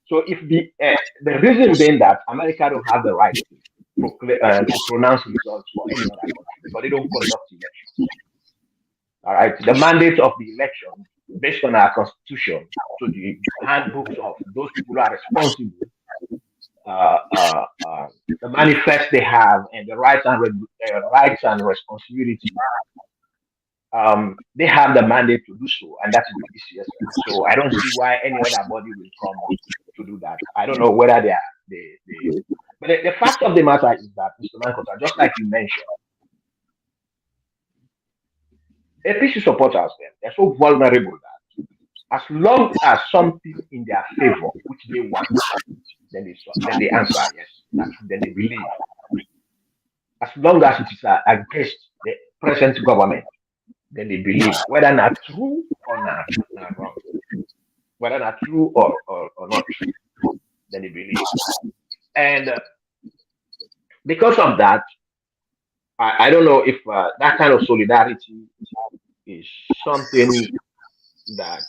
So if the reason being that America don't have the right to pronounce results for any other country because they don't conduct elections. All right, the mandate of the election based on our constitution, so the handbooks of those people who are responsible, the manifest they have, and the rights and responsibility. They have the mandate to do so, and that's the ECSL. So I don't see why any other body will come to do that. I don't know whether but the fact of the matter is that, Mr. Mankota, just like you mentioned, APC supporters, they're so vulnerable that as long as something in their favor, which they want, then they answer yes, then they believe. As long as it is against the present government, then they believe, whether not true or not wrong, whether not true or not true, then they believe. And because of that, I don't know if that kind of solidarity is something that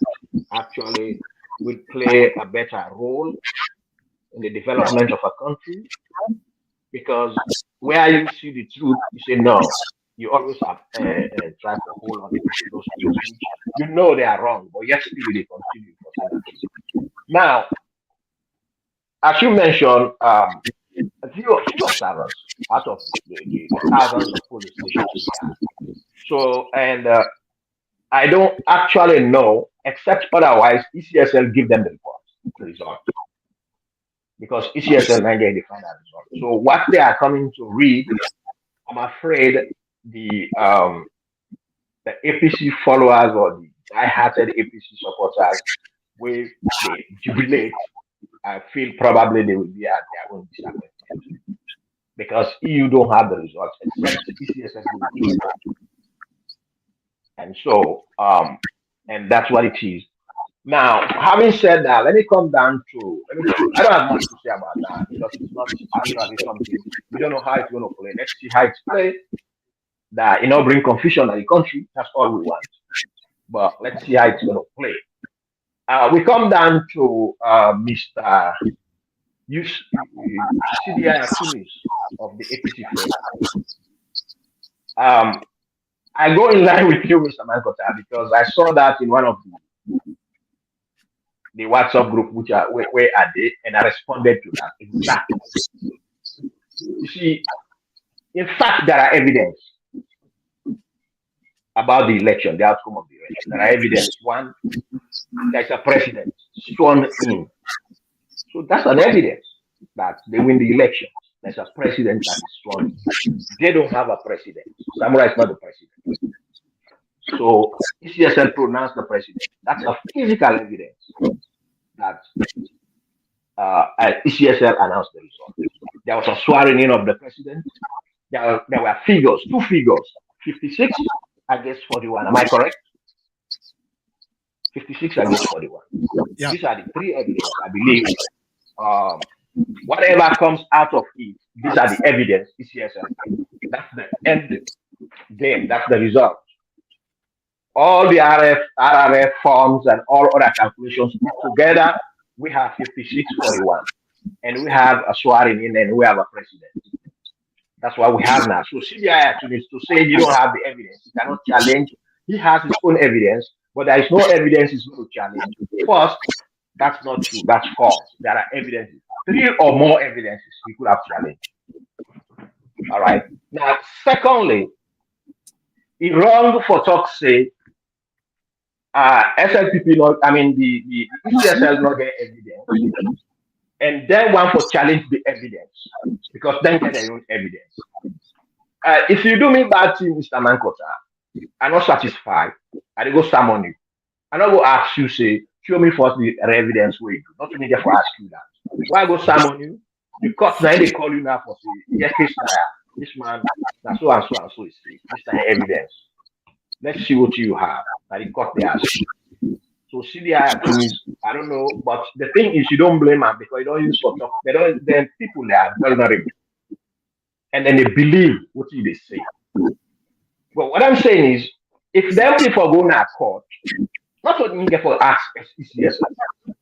actually will play a better role in the development of a country. Because where you see the truth, you say no. You always have try to hold on to those things. You know they are wrong, but yet still they continue for some. Now, as you mentioned, a few observers out of the thousands of police stations. So, and I don't actually know, except otherwise, ECSL give them the report, the result. Because ECSL not get the final result. So what they are coming to read, I'm afraid the APC followers or the die-hearted APC supporters will they jubilate. I feel probably they will be at their own disappointment because EU don't have the results except ECSL will do it. And so and that's what it is. Now, having said that, let me come down to I don't have much to say about that because it's not actually something we don't know how it's going to play. Let's see how it's played. That bring confusion in the country. That's all we want. But let's see how it's going to play. We come down to Mr. CDI Tunis of the APC. I go in line with you, Mr. Mankota, because I saw that in one of the WhatsApp group where I did, and I responded to that exactly. You see, in fact, there are evidence about the election, the outcome of the election. There are evidence. One, there's a president sworn in. So that's an evidence that they win the election. There's a president that is sworn in. They don't have a president. Samura is not the president. So ECSL pronounced the president. That's a physical evidence that ECSL announced the result. There was a swearing in of the president. There were figures, two figures, 56 against 41. Am I correct? 56 against 41. Yeah. These are the three evidence, I believe. Whatever comes out of it, these are the evidence, ECSL. That's the end game. That's the result. All the RRF forms and all other calculations together, we have 56-41. And we have a swearing in and we have a president. That's what we have now. So CBI actually needs to say you don't have the evidence. You cannot challenge he has his own evidence, but there is no evidence he's going to challenge. First, that's not true. That's false. There are evidences. 3 or more evidences he could have challenged. All right. Now, secondly, it's wrong for talk's sake. SLPP not, I mean the ECSL not get evidence, and then one for challenge the evidence because then get their own evidence. If you do me bad thing, Mr. Mankota, I'm not satisfied. I go summon you. I not go ask you, say, show me first the evidence where you do. Not to me therefore ask you that. Why go summon you? The court now they call you now for say, yes, this man, that's so and so and so is this evidence. Let's see what you have. That the court they ask. So CDI accused, I don't know, but the thing is you don't blame them because you don't use for talk. They don't then people they are vulnerable. And then they believe what they say. But what I'm saying is if them people go to court, not what you get for ask ECSL.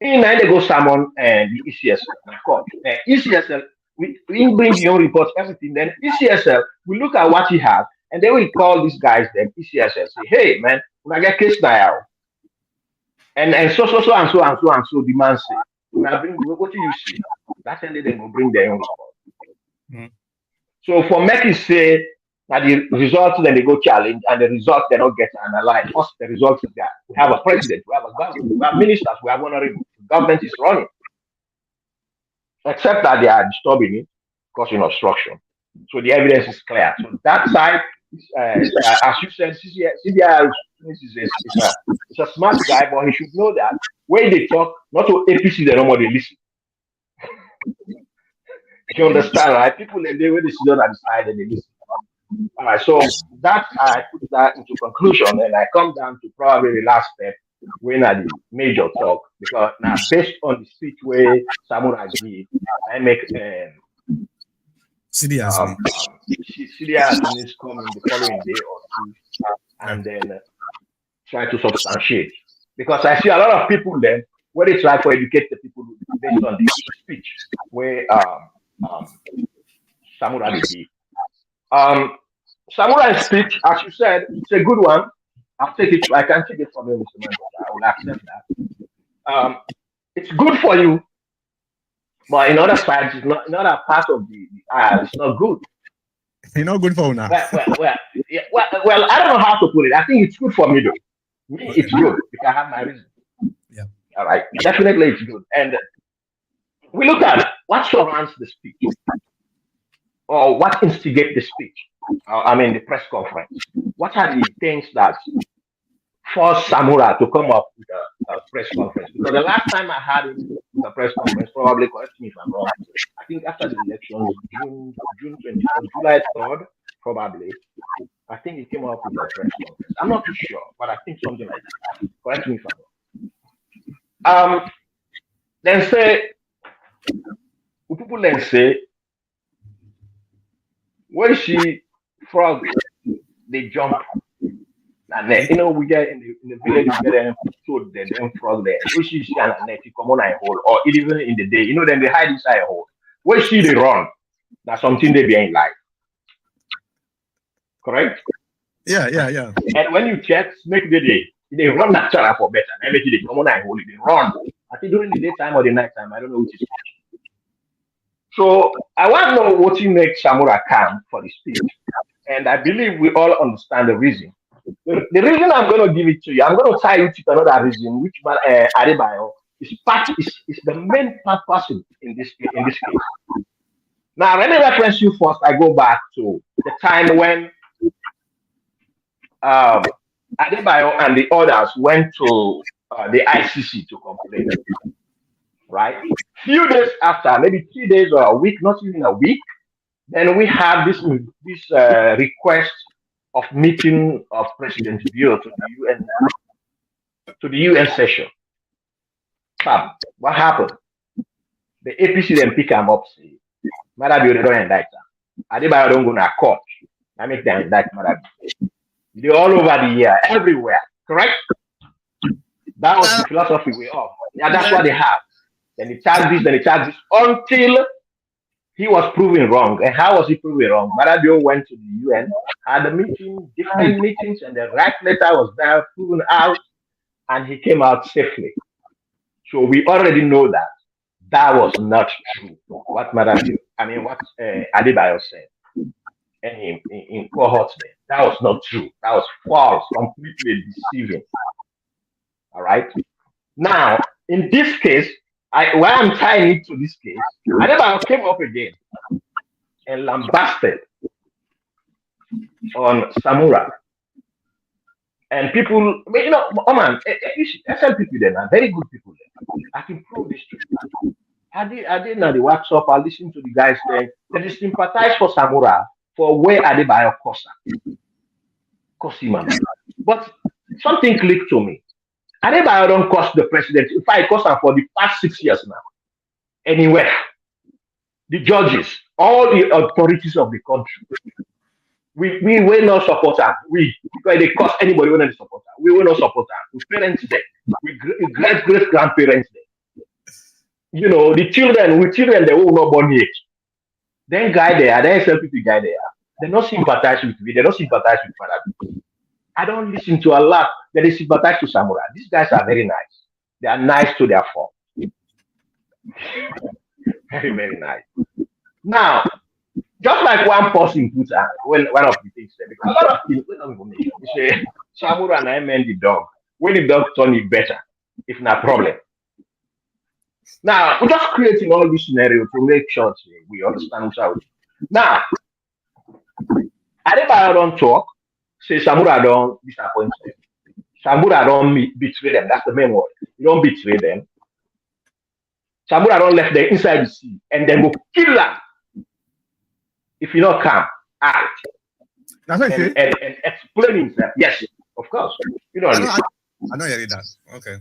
In they go summon the ECSL court. ECSL we bring your report, everything, then ECSL we look at what he has. And then we call these guys, them ECSL, say, hey, man, when I get case now. And so, the man say, when I bring, what do you see? That's when they will bring their own report. So for make it say that the results, then they go challenge, and the results they don't get analyzed. What's the result is that we have a president, we have a government, we have ministers, we have honorable. The government is running. Except that they are disturbing it, causing obstruction. So the evidence is clear. So that side, as you said, CBI is a smart guy, but he should know that when they talk, not to APC, they normally listen. You understand, right? People when they sit down at the side and they listen. All right, so that I put that into conclusion, and I come down to probably the last step when I the major talk because now based on the speech where Samura gave, I make CDI is coming the following day or two, and then try to substantiate. Because I see a lot of people then where they try to educate the people based on the speech where Samura gave. Samura's speech, as you said, it's a good one. I'll take it. I can take it from you, Mr. Mendoza. I will accept that. It's good for you. But in other sides, it's not a part of the it's not good. It's not good for now. Well, I don't know how to put it. I think it's good for me, though. Me, it's good because I have my reason. Yeah. All right. Definitely, it's good. And we look at what surrounds the speech or what instigates the speech. I mean, the press conference. What are the things that forced Samura to come up with a press conference? Because the last time I had him with a press conference, probably correct me if I'm wrong, I think after the election, June 24th, July 3rd, probably. I think he came up with a press conference. I'm not too sure, but I think something like that. Correct me if I'm wrong. Then say, people then say, when she frog, they jump. And then, we get in the village, we get them told them frog there. When she see an net, you come on a hole, or even in the day, then they hide inside a hole. When she they run, that's something they be in life. Correct? Yeah. And when you check, make the day, they run natural for better. Everything they come on a hole, they run. I think during the daytime or the nighttime, I don't know which is. So I want to know what you make Samura calm for the speech. And I believe we all understand the reason. The reason I'm going to give it to you, I'm going to tie it to another reason, which Adebayo is the main purpose in this case. Now, let me reference you first. I go back to the time when Adebayo and the others went to the ICC to complain. Right? Few days after, maybe 3 days or a week, not even a week, then we have this request of meeting of President Bio to the UN session. What happened? The APC then pick him up, say, Madam, they don't indict him. Adebayo don't go to court. I make them indict Madam. They're all over the year, everywhere. Correct? That was the philosophy we have. Yeah, that's what they have. Then they charge this, until he was proven wrong. And how was he proven wrong? Maradio went to the UN, had a meeting, different meetings, and the right letter was there, proven out, and he came out safely. So we already know that that was not true. What Maradio, what Adebayo said, and in cohorts there, that was not true. That was false, completely deceiving. All right. Now, in this case, why I'm tying it to this case, Adebayo came up again and lambasted on Samura. And people, oh man, SL people then are very good people there. I can prove this to you. I did know the WhatsApp, I listened to the guys there. They sympathize for Samura for where Adebayo cost him. But something clicked to me. Adebayo don't cost the president. In fact, it cost him for the past 6 years now. Anywhere. The judges, all the authorities of the country. We will not support her. Because they cost anybody when they support her. We will not support her. We parents there. We great grandparents there. The children, they will not born yet. Then guy there, then SLPP guy there. They don't sympathize with me. They don't sympathize with Father. I don't listen to a lot. They sympathize to Samura. These guys are very nice. They are nice to their fault. Very, very nice. Now, just like one person put one of the things there, because a lot of things, you say, Samura and I meant the dog. When the dog turn it better, if not problem. Now, we're just creating all this scenario to make sure we understand what's out. Now, Adebayo don't talk, say Samura don't disappoint them. Samura don't betray them. That's the main word. You don't betray them. Samura don't left them inside the sea and then go kill them. If you don't come out and explain himself. Yes, of course. You know. I know you read that. Okay.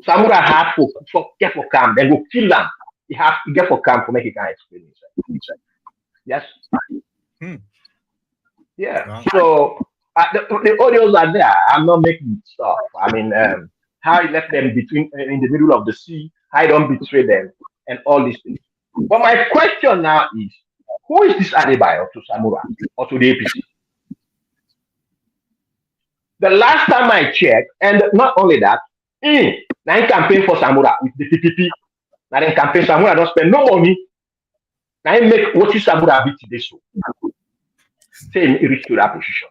Samura have for get for camp, then go kill them. He have to get for camp to make it can explain himself. Yes. Yeah. Wow. So the audios are there. I'm not making stuff. How he left them in the middle of the sea, how he don't betray them, and all these things. But my question now is, who is this Adebayo to Samura or to the APC? The last time I checked, and not only that, now campaign for Samura with the PPP. Now then campaign Samura don't spend no money. Now he make what is Samura beat today so. Say he reach to that position.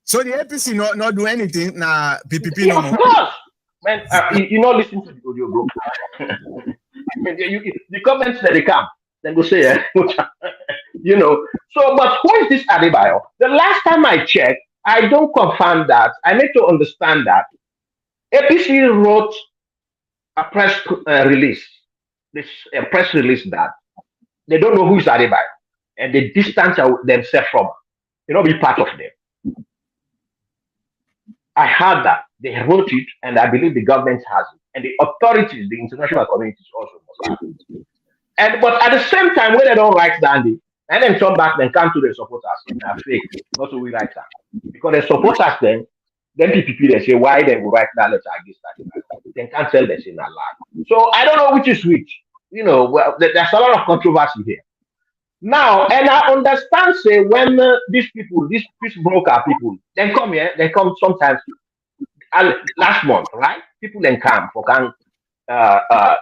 So the APC not do anything now PPP no more. Of course. Man, you not listen to the audio, bro. The comments that they come, then go say, So, but who is this Adebayo? The last time I checked, I don't confirm that. I need to understand that APC wrote a press release. A press release that they don't know who is Adebayo, and they distance themselves from, be part of them. I heard that they wrote it, and I believe the government has it, and the authorities, the international communities also must have it. But at the same time, when they don't write down and then come back, then come to the supporters and are fake, not to we write that. Because the supporters then PPP they say why they will write that letter against that. They can't tell they say not lie. So I don't know which is which. There's a lot of controversy here. Now, and I understand, say, when these people, these broker people, they come here, they come sometimes last month, right? People then come for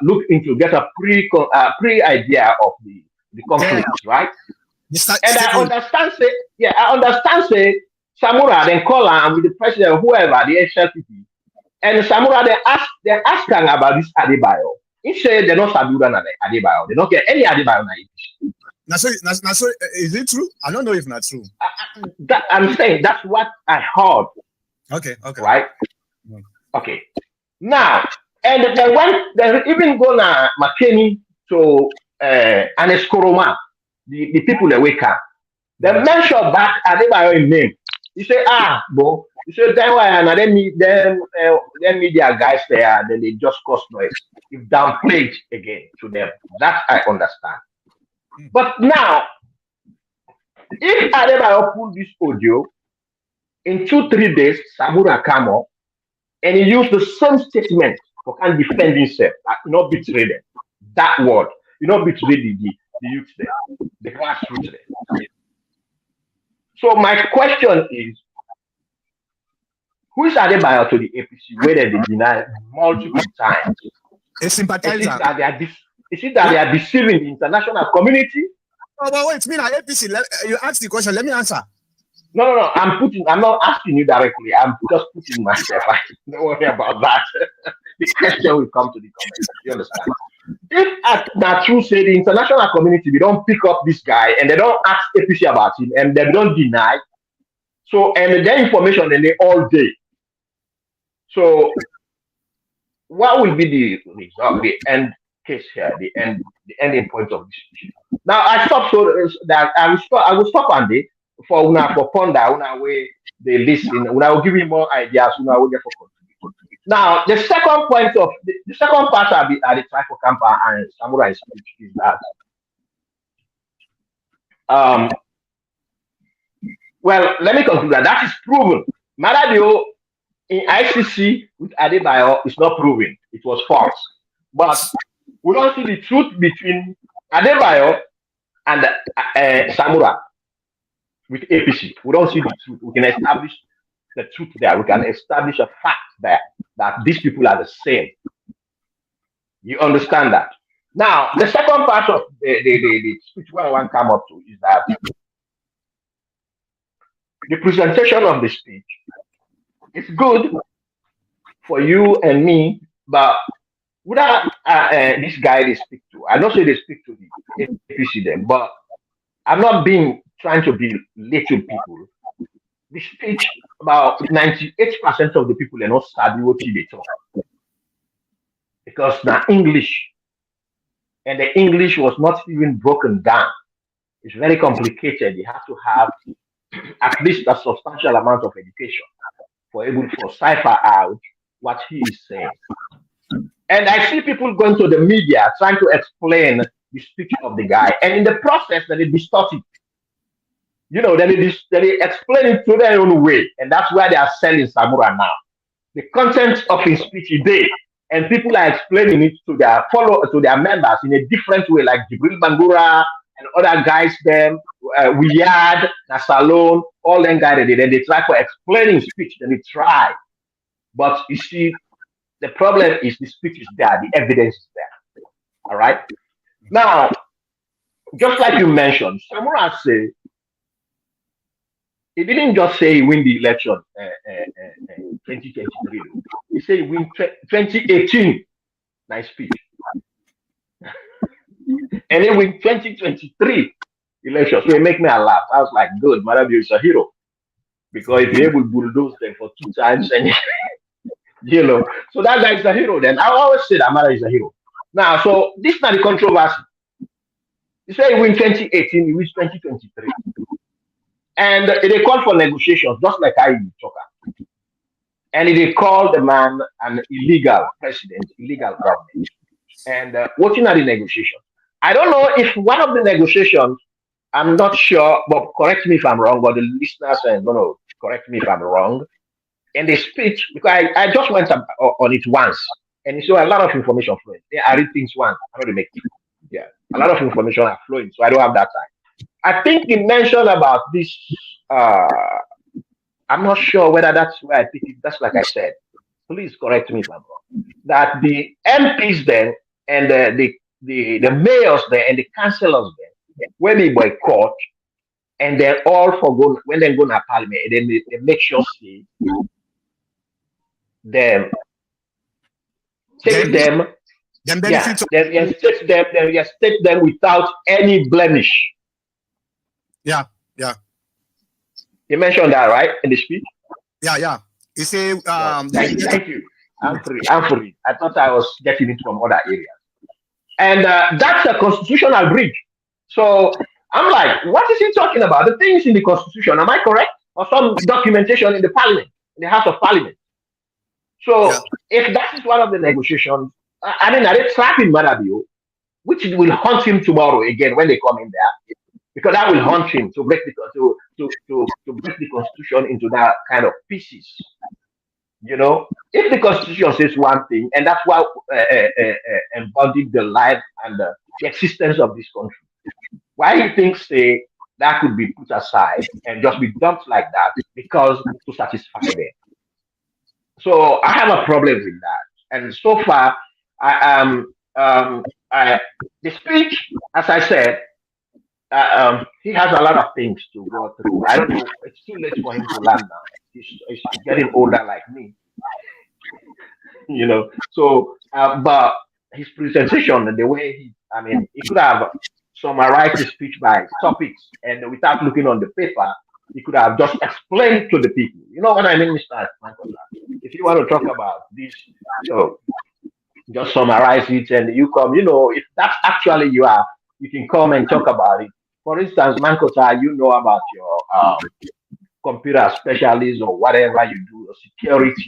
look into get a pre idea of the conflict, right? And I understand, say, Samura then call her with the president, whoever, the HLPP, and Samura they ask her about this Adebayo. He said they're not Samura and Adebayo. They don't get any Adebayo. Now, so is it true? I don't know if not true. I'm saying that's what I heard. Okay. Right? Okay. Now, and then when they even go now McKinney to Aneskoroma, the people that wake up, they mention back Adebayo in name. He say, bro. He said, then why and then media guys there, then they just cause noise. If downplayed again to them. That I understand. But now, if Adebayo pull this audio in 2-3 days, Samura Kamara, and he used the same statement for can defend himself, not betray them, that word. Between the youth there, the grassroots there. So my question is, who is Adebayo to the APC where they deny multiple times? A sympathizer. Is it that they are deceiving the international community? Oh, but wait, me and APC. You ask the question. Let me answer. No. I'm not asking you directly. I'm just putting myself. Don't worry about that. The question will come to the comments. You understand? If Natu say the international community, they don't pick up this guy and they don't ask APC about him and they don't deny. So, and their information and they all day. So, what will be the result, the end case here, the ending point of this issue? Now, I stop so that I will stop on it for ponder, where they listen, I will give you more ideas, will get for contribute. Now, the second point of the second part of the Trifle Camper and Samura speech is that well, let me conclude that is proven. Maradio in ICC with Adebayo is not proven. It was false. But we don't see the truth between Adebayo and Samura with APC. We don't see the truth. We can establish the truth there. We can establish a fact there that these people are the same. You understand that? Now, the second part of the speech where I want to come up to is that the presentation of the speech is good for you and me, but without this guy they speak to, I don't say they speak to the APC them, but I'm not trying to be little people. The speech, about 98% of the people are not study what they talk. Because now English, and the English was not even broken down. It's very complicated. You have to have at least a substantial amount of education for able to cipher out what he is saying. And I see people going to the media trying to explain the speech of the guy, and in the process, they distort it. They explain it to their own way, and that's why they are selling Samura now. The content of his speech is there, and people are explaining it to their members in a different way, like Jibril Bangura and other guys, them, Wiyad, Nasalone, all them guys, they try for explaining speech, then they try. But you see, the problem is the speech is there, the evidence is there. All right? Now, just like you mentioned, Samura said, he didn't just say he win the election 2023. He said he win 2018. Nice speech. And he win 2023 election. So it make me laugh. I was like, good, Marabio is a hero. Because if you're able to bulldoze them for 2 times and so that guy is a hero then. I always say that Amara is a hero. Now, so this is not the controversy. He said he win 2018, he wins 2023. And they called for negotiations, just like I talk. And they called the man an illegal president, illegal government. And watching at the negotiations. I don't know if one of the negotiations, I'm not sure, but correct me if I'm wrong, but the listeners are going to correct me if I'm wrong. In the speech, because I just went on it once, and so a lot of information flowing. Yeah, I read things once, I know they make it. Yeah, a lot of information are flowing, so I don't have that time. I think he mentioned about this. I'm not sure whether that's where I think it. That's like I said. Please correct me if I'm wrong. That the MPs then and the mayors there and the councillors there, when they boycott, and they're all for going when they go to parliament, and then they make sure see them take them. Take them without any blemish. Yeah. You mentioned that, right, in the speech? Yeah. You say, thank you. I'm free. I thought I was getting it from other areas. And that's a constitutional bridge. So I'm like, what is he talking about? The thing is in the constitution, am I correct? Or some documentation in the parliament, in the House of Parliament. So if that is one of the negotiations, I mean, are they trapping Manabio, which will haunt him tomorrow again when they come in there? Because that will haunt him to break the constitution into that kind of pieces. If the constitution says one thing, and that's what embodied the life and the existence of this country, why you think say that could be put aside and just be dumped like that because to satisfy them? So I have a problem with that. And so far, I I, the speech, as I said, he has a lot of things to go through. I don't know. It's too late for him to learn now. He's getting older like me, So, but his presentation and the way he could have summarized the speech by topics, and without looking on the paper, he could have just explained to the people. You know what I mean, Mr. Mankola? If you want to talk about this, just summarize it, and you come. If that's actually you can come and talk about it. For instance, Mankota, you know about your computer specialist or whatever you do, or security.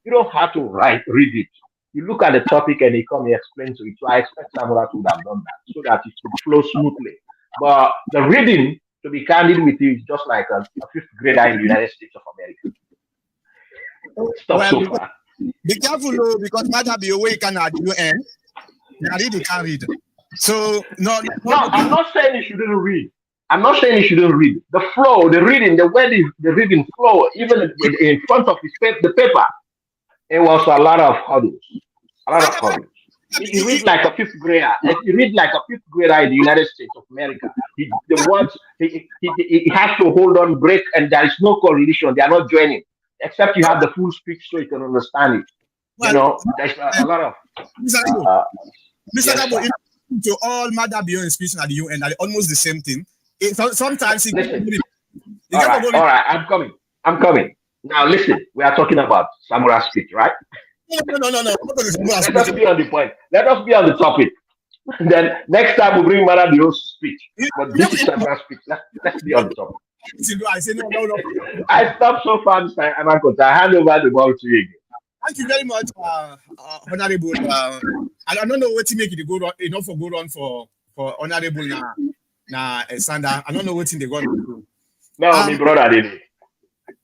You don't have to read it. You look at the topic and he come and explain to it. So I expect Samura to have done that so that it could flow smoothly. But the reading, to be candid with you, is just like a fifth grader in the United States of America. Stop so far. Be careful, though, because matter be away can at UN. They can't read. So no, I'm not saying you shouldn't read. I'm not saying you shouldn't read. The flow, the reading, the way the reading flow, even in front of the paper, it was a lot of hurdles. A lot of hurdles. You read like a fifth grader. If you read like a fifth grader in the United States of America, he has to hold on, break, and there is no correlation. They are not joining, except you have the full speech so you can understand it. There's a lot of. Mr. Cabo, to all Mother Beyond speech at the UN, are almost the same thing. Sometimes all right, I'm coming. Now listen, we are talking about Samura speech, right? No. Let us be on the point. Let us be on the topic. Then next time we bring Mother Beyond speech. But this is Samura speech. Let's be on the topic. I say no. I stopped so far, Mr. Amakota. I hand over the ball to you again. Thank you very much, Honorable. I don't know what to make it go on, enough for go on for Honorable now, Sandra. I don't know what thing they going to do. No, my brother did it.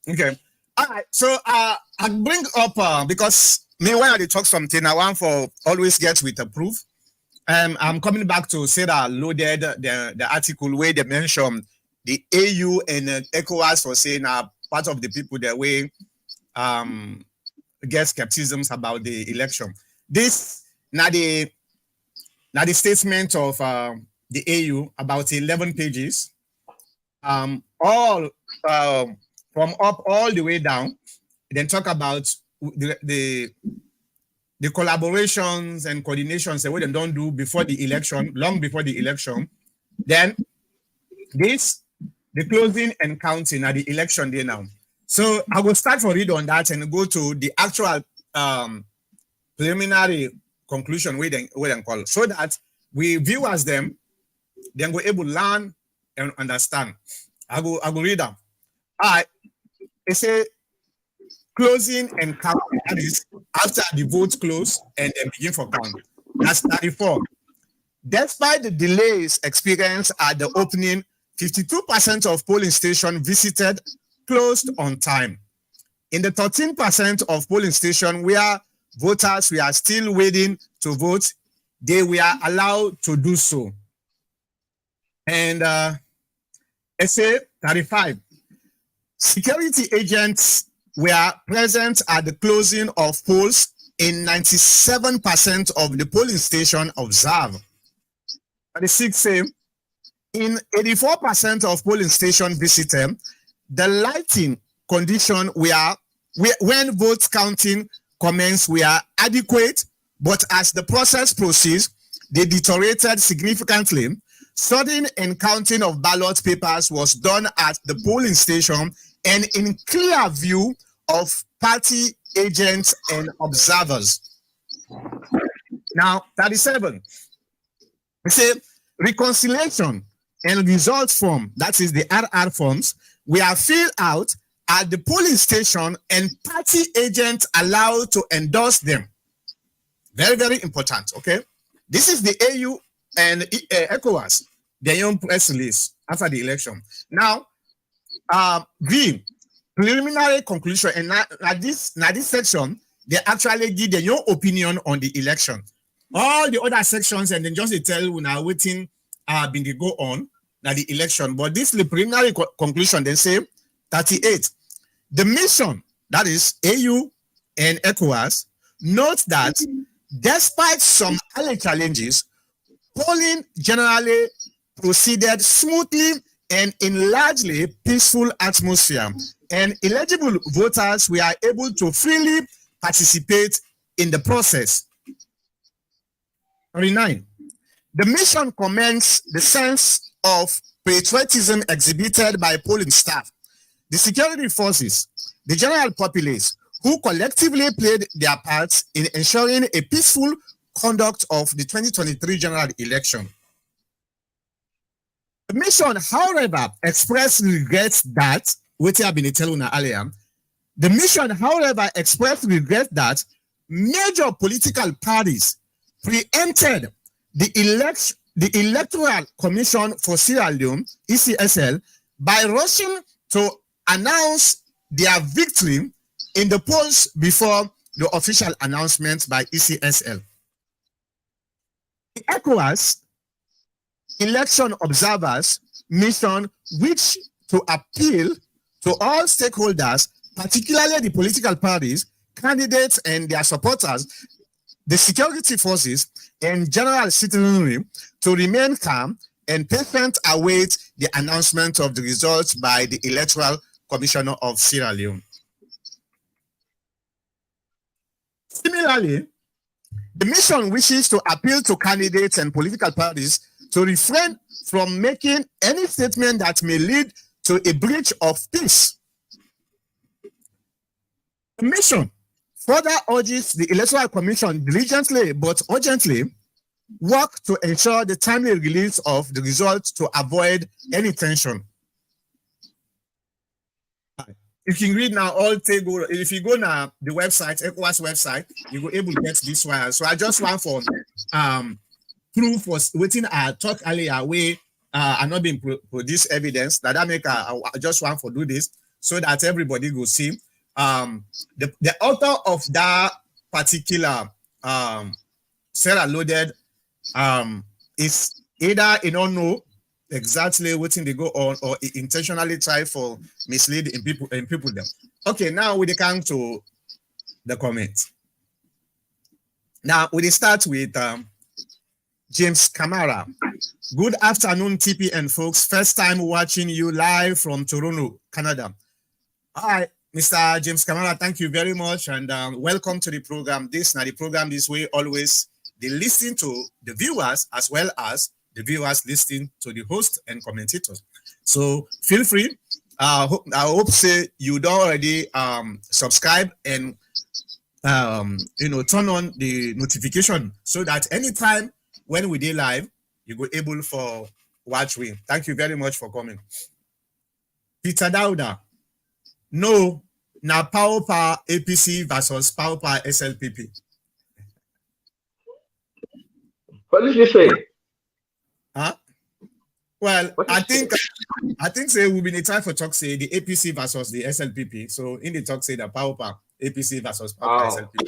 Okay. All right. So I bring up because me when I talk something, I want for always get with a proof. I'm coming back to Sarah loaded the article where they mention the AU and ECOWAS for saying part of the people that way get skepticisms about the election. This now the statement of the AU about 11 pages, all from up all the way down. Then talk about the collaborations and coordinations that we don't do before the election, long before the election. Then the closing and counting at the election day now. So I will start for read on that and go to the actual preliminary conclusion we then call, so that we viewers them, then we're able to learn and understand. I will read them. All right. It say closing and counting, that is after the votes close and then begin for count. That's 34. Despite the delays experienced at the opening, 52% of polling stations visited closed on time. In the 13% of polling stations where voters were still waiting to vote, they were allowed to do so. And essay 35. Security agents were present at the closing of polls in 97% of the polling stations observed. 36 say, in 84% of polling stations visited, the lighting conditions were, when vote counting commenced, were adequate, but as the process proceeds, they deteriorated significantly. Sorting and counting of ballot papers was done at the polling station and in clear view of party agents and observers. Now, 37. We say reconciliation and results form, that is the RR forms, were filled out at the polling station and party agents allowed to endorse them. Very, very important, okay? This is the AU and ECOWAS, their own press release after the election. Now, B, preliminary conclusion, and now this section, they actually give their own opinion on the election. All the other sections, and then just they tell you now waiting been they go on now the election. But this the preliminary conclusion, they say 38. The mission, that is AU and ECOWAS, note that despite some early challenges, polling generally proceeded smoothly and in largely peaceful atmosphere, and eligible voters were able to freely participate in the process. 39. The mission commends the sense of patriotism exhibited by polling staff, the security forces, the general populace, who collectively played their parts in ensuring a peaceful conduct of the 2023 general election. The mission, however, expressed regrets that, which have been telling earlier, the mission, however, expressed regret that major political parties preempted the Electoral Commission for Sierra Leone, ECSL, by rushing to announce their victory in the polls before the official announcement by ECSL. The ECOWAS election observers mission which to appeal to all stakeholders, particularly the political parties, candidates and their supporters, the security forces, and general citizenry to remain calm and patient await the announcement of the results by the Electoral Commissioner of Sierra Leone. Similarly, the mission wishes to appeal to candidates and political parties to refrain from making any statement that may lead to a breach of peace. The mission further urges the Electoral Commission diligently but urgently work to ensure the timely release of the results to avoid any tension. If you can read now, if you go now the website, ECOWAS website, you will able to get this one. So I just want for proof was waiting I talk earlier where I not been produce evidence that make I just want for do this so that everybody will see. The author of that particular Sarah loaded is either you don't know exactly what thing they go on or intentionally try for misleading people them. Okay, now we come to the comment. Now we start with James Kamara. Good afternoon, TPN folks. First time watching you live from Toronto, Canada. Hi, Mr. James Kamara, thank you very much and welcome to the program. This now the program this way always they listen to the viewers as well as the viewers listen to the host and commentators. So feel free. I hope say you don't already subscribe and turn on the notification so that anytime when we do live, you go able for watch we. Thank you very much for coming. Peter Dauda. No, now power APC versus power SLPP. What did you say? Huh? Well, I think say we'll be in the time for talk say the APC versus the SLPP. So in the talk say the power APC versus power SLPP.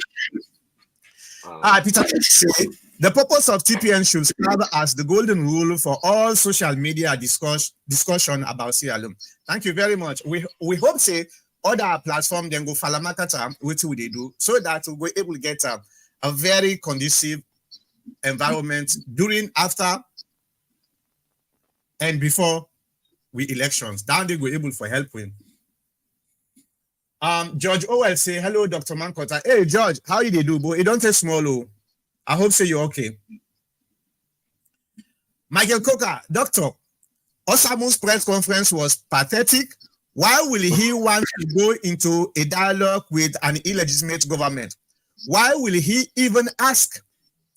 Peter say the purpose of TPN should serve as the golden rule for all social media discussion about Sierra Leone. Thank you very much. We hope say other platform then go follow Makata, which they do, so that we'll be able to get a very conducive environment during, after, and before we elections. Down they go able for help with. George Owell say hello, Dr. Mankota. Hey George, how you they do? But it don't take small. Oh. I hope so you're okay. Michael Coker, Doctor, Osamu's press conference was pathetic. Why will he want to go into a dialogue with an illegitimate government? Why will he even ask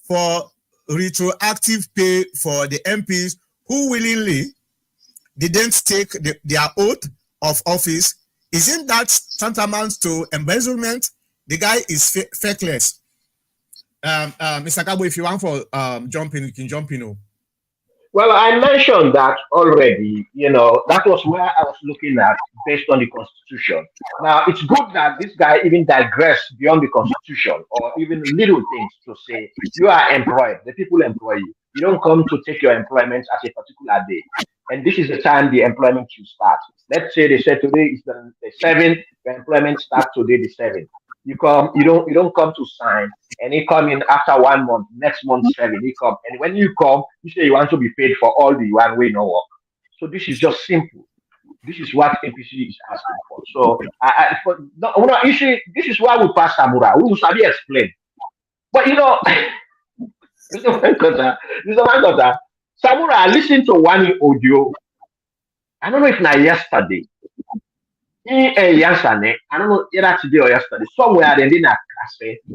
for retroactive pay for the MPs who willingly didn't take their oath of office? Isn't that tantamount to embezzlement? The guy is fakeless. Mr. Cabo, if you want for jumping, you can jump in. Well, I mentioned that already. That was where I was looking at based on the Constitution. Now, it's good that this guy even digressed beyond the Constitution or even little things to say you are employed, the people employ you. You don't come to take your employment at a particular day. And this is the time the employment should start. Let's say they said today is the 7th, the employment starts today the 7th. You don't come to sign and he come in after 1 month, next month 7, he come. And when you come, you say you want to be paid for all the one way no work. So this is just simple. This is what APC is asking for. So you see, this is why we pass Samura. We will study explain. But Mr. Mankota, Samura, I listened to one audio. I don't know if not yesterday. Yesterday, I don't know either today or yesterday. Somewhere they didn't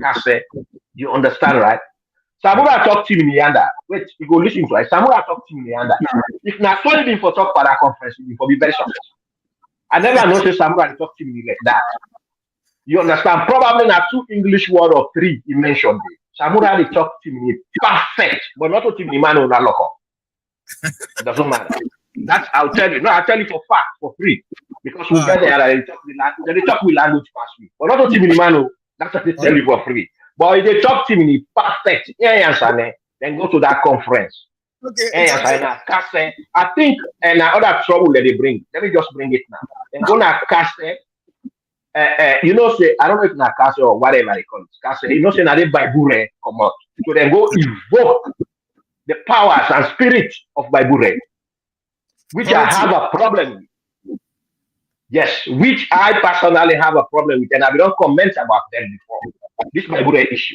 Kase. You understand, right? Samura talk to me Yanda. Wait, you go listen to it. Samura talk to me Yanda. If not so been for talk for that conference, it will be very successful. I never noticed Samura talk to me like that. You understand? Probably not 2 English word or 3 he mentioned it. Samura they talk to me perfect, but not to me man on that local. It doesn't matter. That's I'll tell you. No, I'll tell you for fact, for free. Because we get there and they talk with language past me. But not to me man, that's what they tell you for free. But if they talk to me perfect, then go to that conference. Okay. I think and other trouble that they bring. Let me just bring it now. Then go na Kase. Say I don't know if na Kase or whatever they call it. Kase, say na they Baibure come out. So then go evoke the powers and spirit of Baibure, which I have a problem with. Yes, which I personally have a problem with, and I've not comment about them before. This Baibure issue.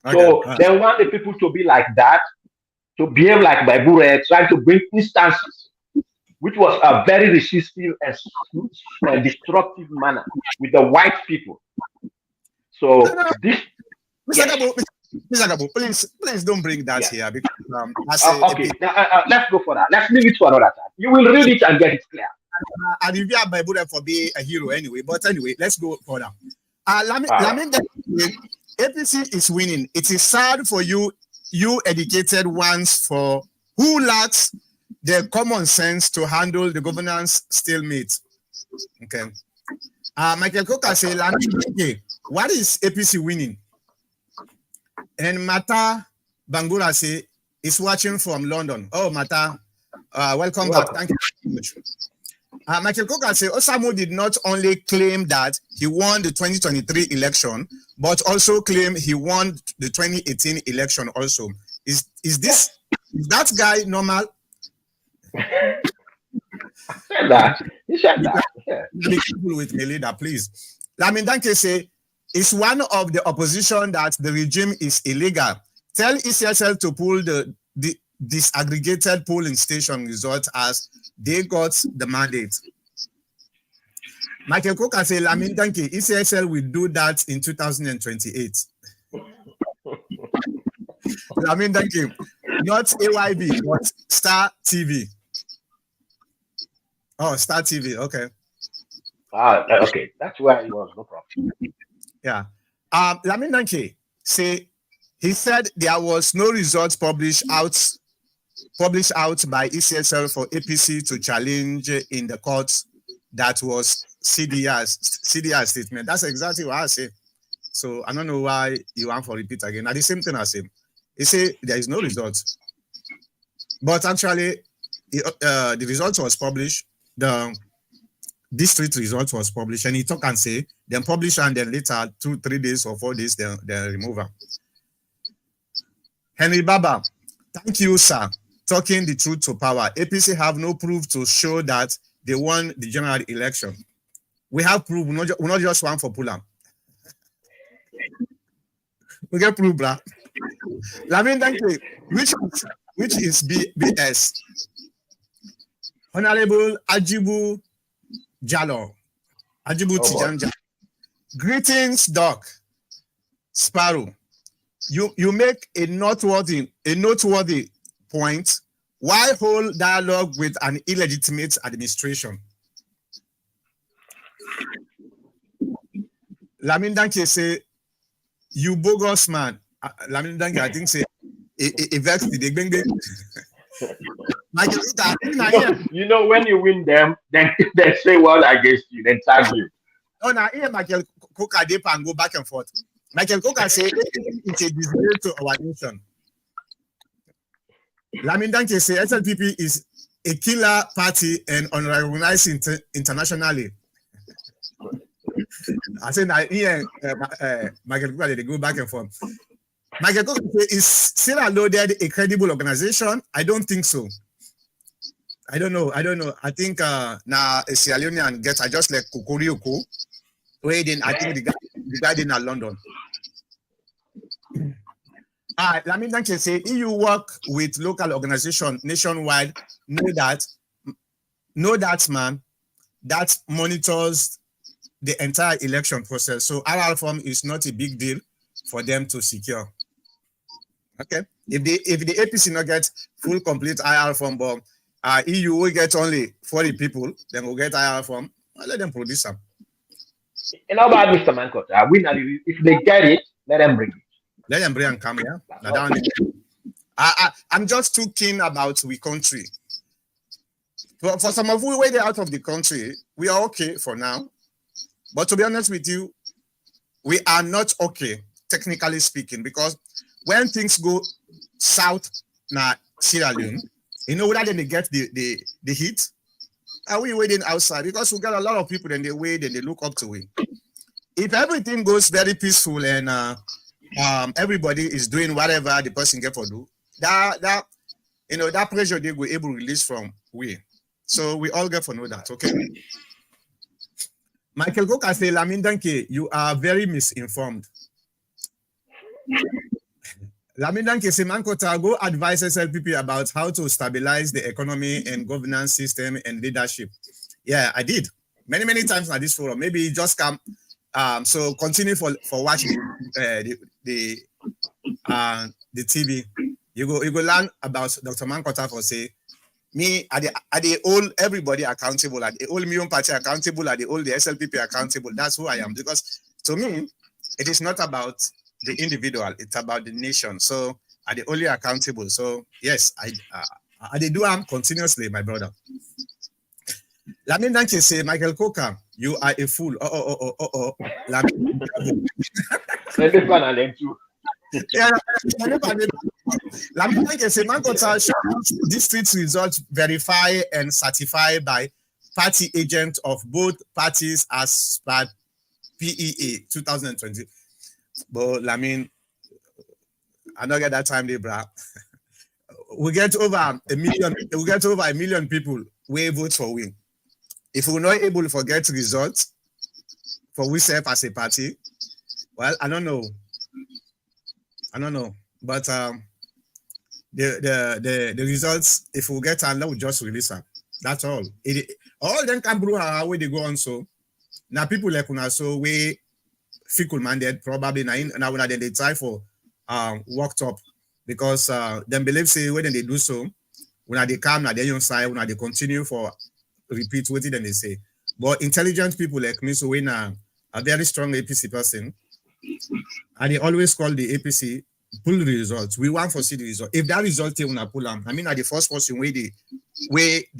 Okay. So they want the people to be like that, to behave like Baibure, trying to bring instances, which was a very resistive and destructive manner with the white people. So this. Mr. Cabo, please don't bring that here because okay. Let's go for that. Let's leave it for another time. You will read it and get it clear. And if you are Baibure for being a hero anyway, but anyway, let's go further. APC is winning. It is sad for you educated ones for who lacks the common sense to handle the governance stalemate. Okay. Michael Coker say, what is APC winning? And Mata Bangura say, is watching from London. Oh, Mata, welcome back. Thank you very much. Michael Coker say, Osamo did not only claim that he won the 2023 election, but also claim he won the 2018 election also. Is that guy normal? He said that. Yeah. Be careful with me, leader, please. Lamin Danke say, it's one of the opposition that the regime is illegal. Tell ECSL to pull the disaggregated polling station result as they got the mandate. Michael Coker say, Lamin Danke, ECSL will do that in 2028. Lamin Danke, not AYB, but Star TV. Oh, Star TV, okay. Okay, that's where he was, no problem. Yeah. Lamin Danke say he said there was no results published out by ECSL for APC to challenge in the courts. That was CDR statement. That's exactly what I say. So I don't know why you want to repeat again. Now the same thing I say. He say there is no results, but actually the result was published. The district result was published, and he talk and say then publish and then later 2-3 days or 4 days then remove them. Henry Baba, thank you, sir. Talking the truth to power. APC have no proof to show that they won the general election. We have proof. We're not just one for Pulam. We get proof, blah. Lamin Danke, which is BS. Honorable Ajibu Jalo. Ajibu Tijanja. Greetings, Doc. Sparrow. You make a noteworthy point. Why hold dialogue with an illegitimate administration? Lamin Danke say, you bogus man. Lamin Danke, I think say, vex the Michael, you know, when you win them, then they say one against you, then tag you. oh, now here Michael Coker dip and go back and forth. Michael Coker say it's a disgrace to our nation. Lamin Danke say SLPP is a killer party and unrecognized internationally. I said that here Michael Coker they go back and forth. Michael Coker say is Sierra Loaded a credible organization? I don't think so. I don't know. I think now a Sierra Leonean gets I just like Kokorioko. Waiting, I think the guy in London. Let me say, if you work with local organization nationwide, know that man, that monitors the entire election process. So our form is not a big deal for them to secure. Okay, if the APC not get full complete IR form, but EU will get only 40 people, then we'll get IR form. I'll let them produce them. You know about Mr. Mankota, if they get it, let them bring it. Let them bring and come here. I'm just too keen about we country. For some of you, where they're out of the country, we are okay for now. But to be honest with you, we are not okay, technically speaking, because when things go south na Sierra Leone, you know whether they get the heat. Are we waiting outside? Because we got a lot of people and they wait and they look up to it. If everything goes very peaceful and everybody is doing whatever the person get for do, that pressure they will able to release from we. So we all get for know that, okay? Michael Coker say, Lamin Danke, you are very misinformed. Lamin Danke say, Mankota, go advise SLPP about how to stabilize the economy and governance system and leadership. Yeah, I did. Many times at this forum. Maybe it just come. So continue for watching the TV. You go learn about Dr. Mankota for say, me are the old everybody accountable, are the old Million Party accountable, are the old the SLPP accountable. That's who I am. Because to me, it is not about the individual, it's about the nation. So are the only accountable. So yes, I do am continuously, my brother. Lamin Danke say, Michael Coker, you are a fool. Lamin Danke say, Mankota, district results verified and certified by party agent of both parties as per PEA 2020. But Lamin, I don't get that time, Libra. We get over a million people who vote for we. If we're not able to forget results for we serve as a party, well, I don't know. But the results, if we get them, we'll just release them. That's all. All them can brew how way they go on. So now people like una so we fickle-minded probably now when they try for worked up because them believe say when they do so when they come na their own side when they continue for repeat what then they say. But intelligent people like me, so when a very strong APC person, and they always call the APC pull the results. We want to see the result. If that result they wanna pull them, I mean at the first person where they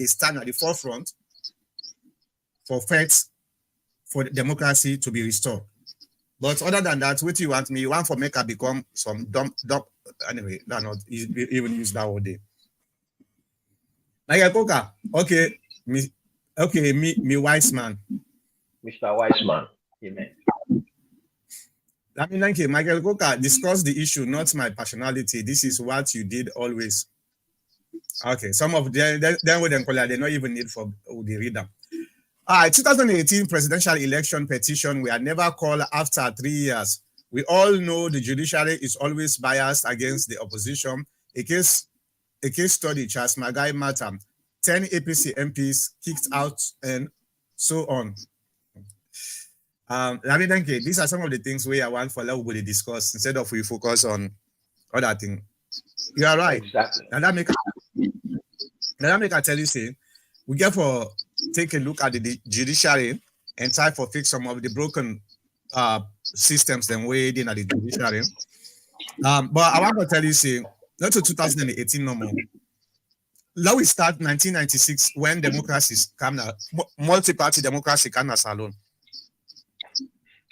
stand at the forefront for facts for democracy to be restored. But other than that, what you want me? You want for make her become some dumb. Anyway, that's not even use that all day. Michael Coker, okay, me wise man. Mr. Wiseman, amen. That means like Michael Coker, discuss the issue, not my personality. This is what you did always. Okay, some of them with them they not even need for the reader. 2018 presidential election petition were never called after 3 years. We all know the judiciary is always biased against the opposition. A case study, Charles Magai Matam, 10 APC MPs kicked out and so on. These are some of the things we I want for level to discuss instead of we focus on other things. You are right. Exactly. And that make I tell you, say, we get for take a look at the judiciary and try for fix some of the broken systems and way in at the judiciary. But I want to tell you, say, not to 2018 no more. Now we start 1996 when democracies come now, multi-party democracy come as alone.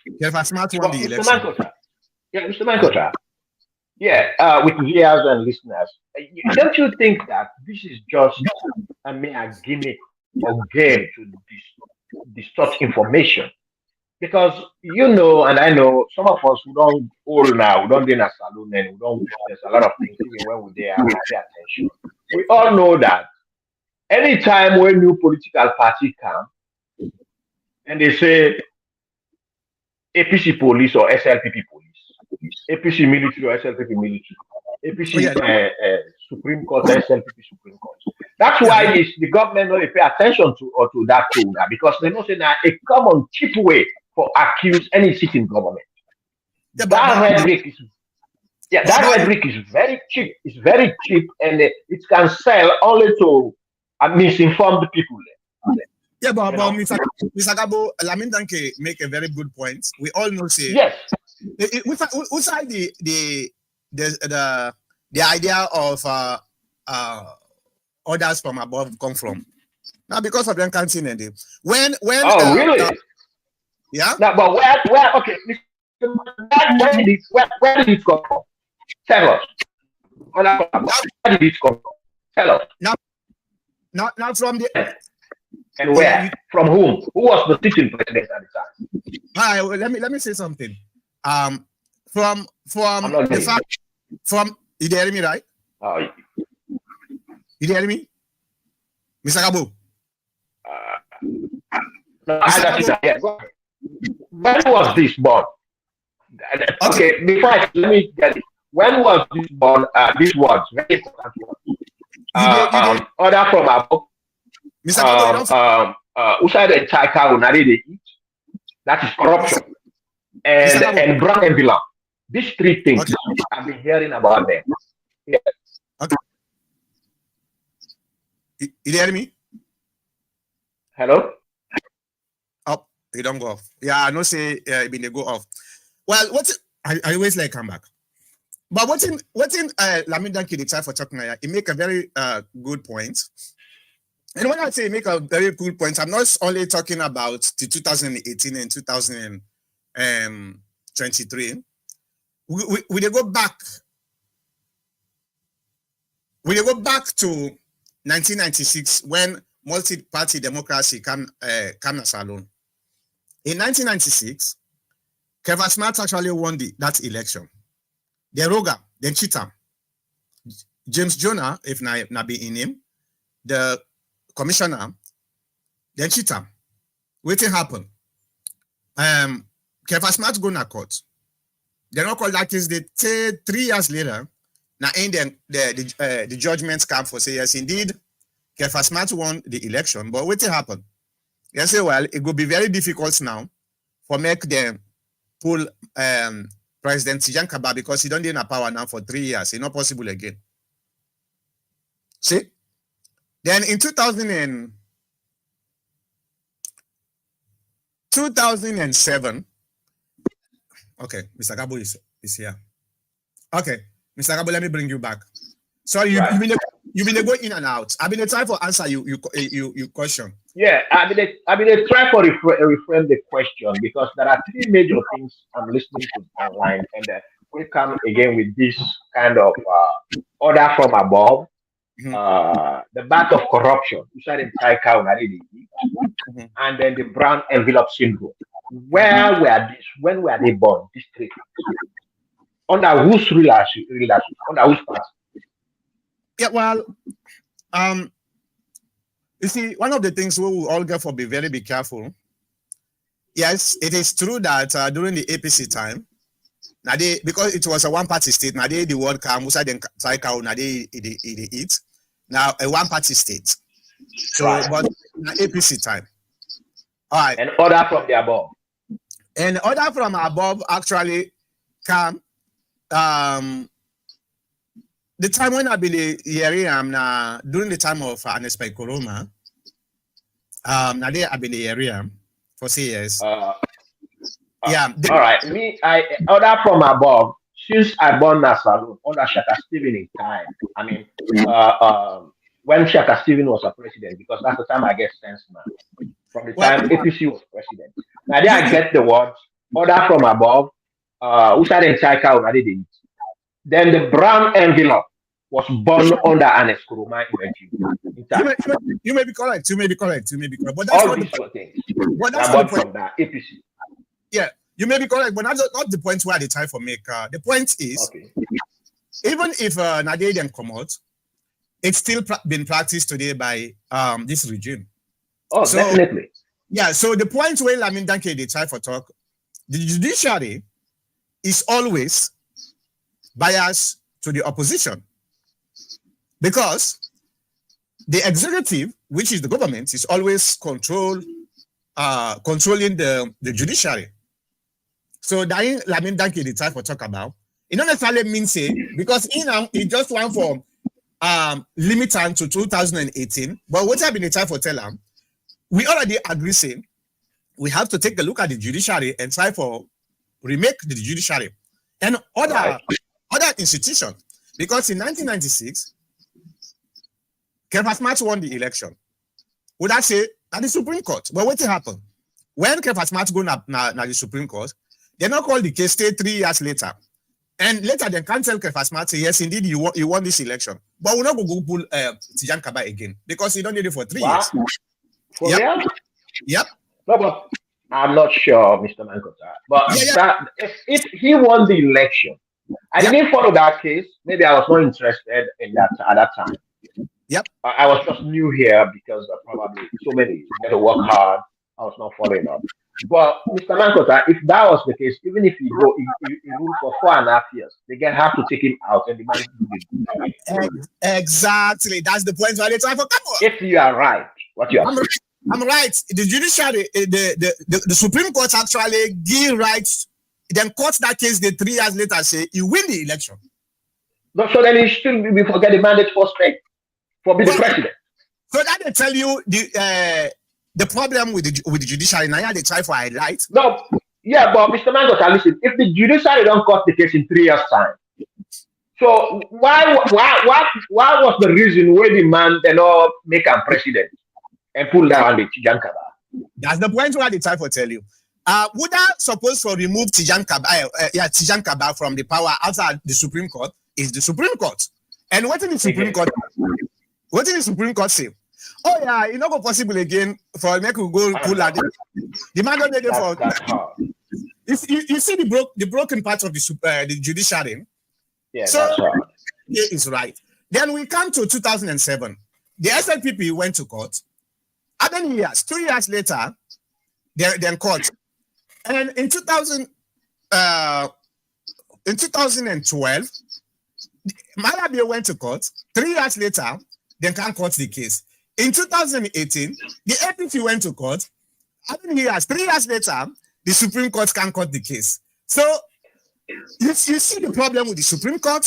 If a smart won the But Mr. election. Mankota, yeah, Mr. Mankota, yeah, with viewers and listeners, don't you think that this is just a mere gimmick or game to distort information? Because you know, and I know some of us who don't all now, we don't do in a saloon and we don't there's a lot of things even when we're there, we pay attention. We all know that anytime when new political party come and they say APC police or SLPP police, APC military or SLPP military, Oh APC yeah, Supreme Court or SLPP Supreme Court. That's yeah, why the government don't pay attention to that too now because they know say now a common cheap way for accuse any sitting government. yeah, That rhetoric is that but rhetoric is very cheap. It's very cheap and it can sell only to misinformed people. yeah, You but know. Mr. Cabo, Lamin Danke make a very good point. We all know say Yes. we side the idea of orders from above come from now because of them canteen and when Oh, really? yeah Now, but where? Okay, where did it come from? Tell us. Where did it come from? Tell us. now not from the And yeah where? From whom? Who was the sitting president at the time? hi, well, let me say something from I'm not the getting you. fact from you hear me right Uh, you hear me Mr. Cabo no, I Mr. got you. Cabo Yeah, go ahead. When was this born? okay Okay, before let me get it. When was this born? This words, very important words. you did Order from above. Mr. Cabo you don't Outside the Chaka, they eat. That is corruption. Mr. Cabo And brown envelope. These three things, okay I've been hearing about them. Yeah. okay you hear me Hello? up you don't go off yeah I know say it been they go off well I always like come back but what in Lamin Danke the try for talking he make a very good point. And when I say make a very good point, I'm not only talking about the 2018 and 2023. We dey go back. We dey go back to 1996 when multi-party democracy came as alone. In 1996, Kevin Smart actually won that election. The Roga, then Cheatham, James Jonah, if not be in him, the commissioner, then Cheatham. Waiting happen. Kevin Smart go na court. They not call that case. They say 3 years later. Now in the judgment come for say yes indeed, Kevin Smart won the election. But waiting happen. They say well it will be very difficult now for make them pull President Sijan Kaba because he don't in a power now for 3 years. It's not possible again. See? Then in 2007, okay, Mr. Cabo is here. Okay, Mr. Cabo, let me bring you back. Sorry, Right. you been go in and out. I've been trying to answer you question. Yeah, I mean, try to reframe the question because there are three major things I'm listening to online, and we come again with this kind of order from above, the back of corruption, and then the brown envelope syndrome. Where were these? When were they born? These three under whose relationship? Under whose party? Yeah, well, you see, one of the things we will all get for be very careful. Yes, it is true that during the APC time, now because it was a one-party state, now the word come, we said now they eat. Now a one-party state. So, Right. but APC time. All right. An order from the above. And order from above actually come the time when I been hearing during the time of unexpected corona, now they have been the area for 6 years. Yeah. All right. I order from above. Since I born a salon under Shaka Steven in time. I mean, when Shaka Stephen was a president, because that's the time I get sense now. From the Well, time APC was president. Now there you, I you, get the words order from above, Usa den Chaika already did. Then the brown envelope was born under an Eskuruma regime. you may be correct. You may be correct. You may be correct. But that's All not these the things but were that's not the born point. from that APC. Yeah, you may be correct, but that's not the point where they try for make. The point is, Okay. even if Nadia didn't come out, it's still been practiced today by this regime. Oh, So definitely. yeah, so the point where Lamin Danke they try for talk, the judiciary is always biased to the opposition because the executive, which is the government, is always controlling the judiciary. So that Lamin Danke they try for talk about. It not necessarily means say because he just went from limit time to 2018, but what have been the time for tell them? We already agree saying we have to take a look at the judiciary and try for remake the judiciary and other institutions. Because in 1996, Kefas Match won the election. Would I say at the Supreme Court? But what happened? When Kefas Match go na the Supreme Court, they not call the case stay 3 years later. And later they can tell Kefas Match, yes, indeed, you won this election. But we're not going to pull Tijan Kaba again because he don't need it for 3 years. For real? Yep. No, but I'm not sure, Mr. Mankota. But Yeah. if he won the election, I didn't follow that case. Maybe I was not interested in that at that time. Yep. I was just new here because probably so many you had to work hard. I was not following up. But Mr. Mankota, if that was the case, even if he ruled for 4.5 years, they have to take him out and demand exactly. That's the point where they try for Cabo. If you are right, what you are saying. I'm right. The judiciary, the Supreme Court actually give rights. Then court that case. The 3 years later say you win the election. No, so then he still be forget the mandate for straight for being the president. So that they tell you the problem with the judiciary. Now they try for highlight. No, yeah, but Mr. Mangota, listen. If the judiciary don't cut the case in 3 years' time, so why was the reason why the man they not make him president and pull down the Tijan Kaba? That's the point where they try for tell you. Would I suppose for remove Tijan Kaba from the power outside the Supreme Court is the Supreme Court. And what did the Supreme Court? What did the Supreme Court say? Oh yeah, it's not possible again for make we go pull out the man don't need it for. If you see the broken part of the judiciary. Yeah, so that's right. Yeah, is right. Then we come to 2007. The SLPP went to court. How many years? 2 years later, they're court. And in 2012, Malabia went to court. 3 years later, they can't court the case. In 2018, the APC went to court. How many years? 3 years later, the Supreme Court can't court the case. So you see the problem with the Supreme Court,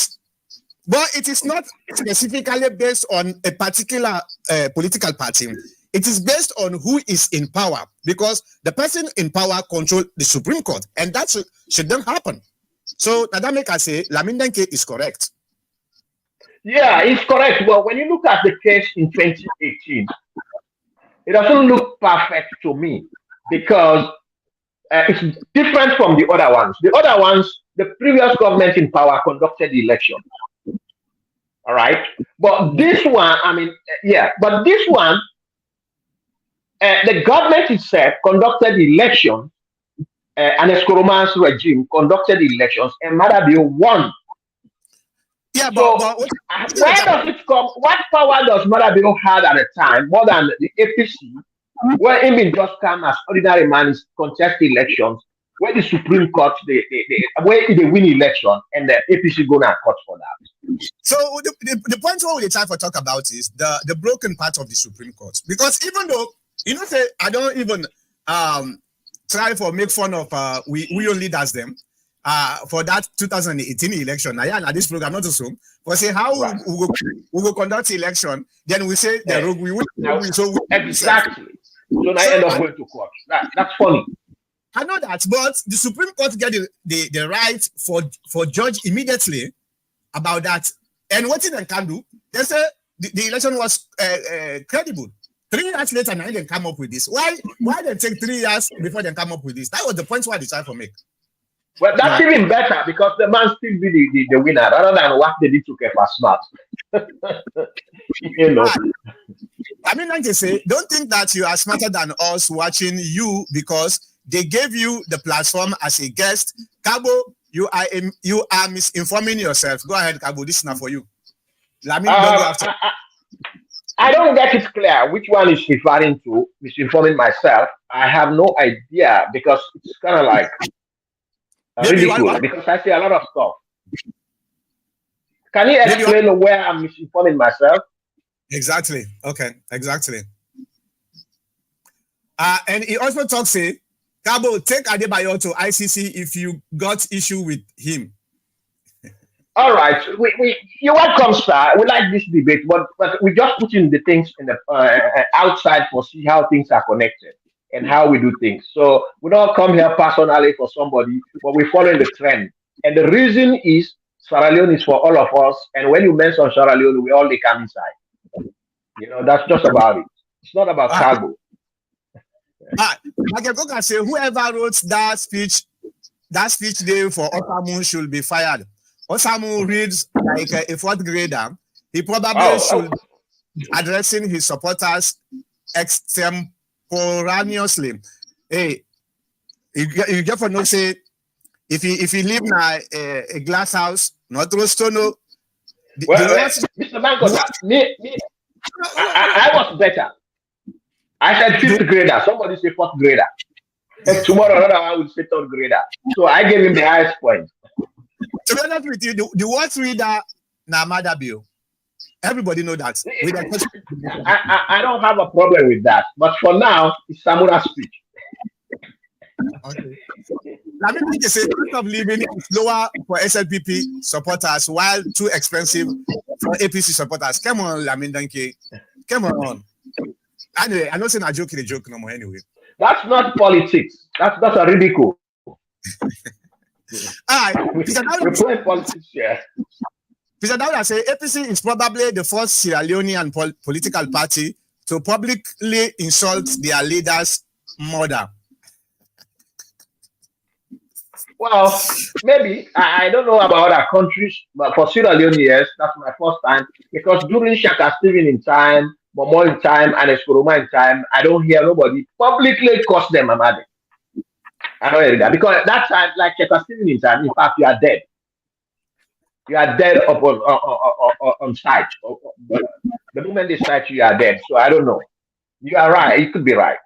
but it is not specifically based on a particular political party. It is based on who is in power because the person in power controls the Supreme Court, and that shouldn't happen. So that make us say Lamin Danke is correct. Yeah, it's correct. Well, when you look at the case in 2018, it doesn't look perfect to me because it's different from the other ones. The other ones, the previous government in power conducted the election. All right. But this one, this one, the government itself conducted the election, and Eskuruma's regime conducted the elections, and Madabio won. Yeah, so but where does it come? What power does Madabio have at the time more than the APC, where even just come as ordinary man is contest elections, where the Supreme Court where they win election and the APC go and court for that. So the point what we try to talk about is the broken part of the Supreme Court, because even though say I don't even try for make fun of we only does them for that 2018 election. Now this program not assume, but say how we will conduct election, then we say the rogue we will so exactly. So now end up going to court. That's funny. I know that, but the Supreme Court get the right for judge immediately about that. And what they can do, they say the election was credible. 3 years later, now they come up with this. Why they take 3 years before they come up with this? That was the point why they tried to make. Well, that's even better because the man still be the winner rather than what they did to Kefa Smart. You know. I mean, like they say, don't think that you are smarter than us watching you because they gave you the platform as a guest. Cabo, you are misinforming yourself. Go ahead, Cabo. This is not for you. Lamin, don't go after. I don't get it clear which one is referring to misinforming myself. I have no idea because it's kind of like ridiculous because I say a lot of stuff. Can you explain where I'm misinforming myself? Exactly. Okay. Exactly. And he also talks, say, Cabo, take Adebayo to ICC if you got issue with him. All right. You're welcome, sir. We like this debate, but we just putting the things in the outside for see how things are connected and how we do things. So we don't come here personally for somebody, but we're following the trend. And the reason is Sierra Leone is for all of us. And when you mention Sierra Leone, we all come inside. You know, that's just about it. It's not about Cabo. Like I say, whoever wrote that speech day for Osamu should be fired. Osamu reads like a 4th grader. He probably should be addressing his supporters extemporaneously. Hey, you get for no say if he live in a glass house, not rostono. Mr. Mankota, I was better. I said 5th grader. Somebody say 4th grader. And tomorrow another one will say 3rd grader. So I gave him the highest point. To be honest with you, the worst reader na Madabio. Everybody know that. I don't have a problem with that. But for now, it's Samura's speech. Okay. Let me think, say cost of living is lower for SLPP supporters while too expensive for APC supporters. Come on, Lamin Danke. Come on. Anyway, I'm not saying a joke no more anyway. That's not politics. That's a ridicule. All right. We're playing politics here. Mr. Dawda say APC is probably the first Sierra Leonean political party to publicly insult their leader's mother. Well, maybe. I don't know about other countries, but for Sierra Leone, yes, that's my first time. Because during Shaka Stephen in time, Momo in time, and Eskoroma in time, I don't hear nobody publicly curse them, Amadi. I don't hear that. Because that time, like Shaka Stephen in time, in fact, you are dead. You are dead on sight. The moment they sight you, are dead. So I don't know. You are right. It could be right.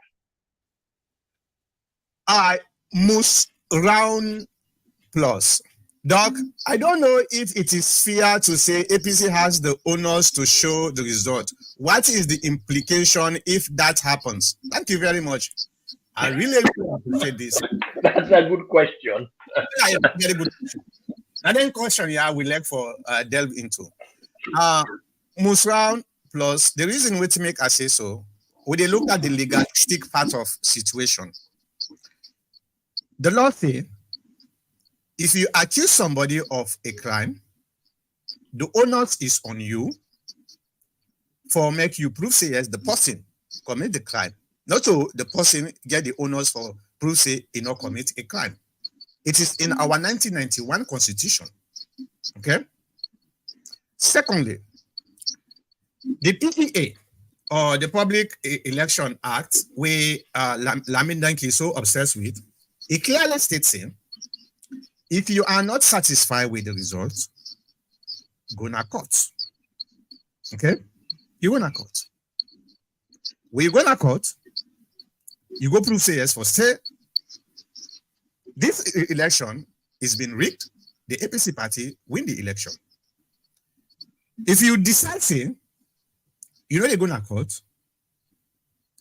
Moose round plus. Doc, I don't know if it is fair to say APC has the honors to show the result. What is the implication if that happens? Thank you very much. I really appreciate this. That's a good question. Very good question. And then question, we like for delve into. Most round plus, the reason we to make us say so, when they look at the legalistic part of situation, the law says, if you accuse somebody of a crime, the onus is on you for make you prove say yes, the person commit the crime. Not so the person get the onus for prove say he not commit a crime. It is in our 1991 constitution. Okay. Secondly, the PEA or the Public Election Act, where Lamin Danke is so obsessed with, it clearly states in, if you are not satisfied with the results, go to court. Okay? You go to court. When you go to court, you go prove say yes for say this election is been rigged, the APC party win the election. If you decide say, you know they go to court,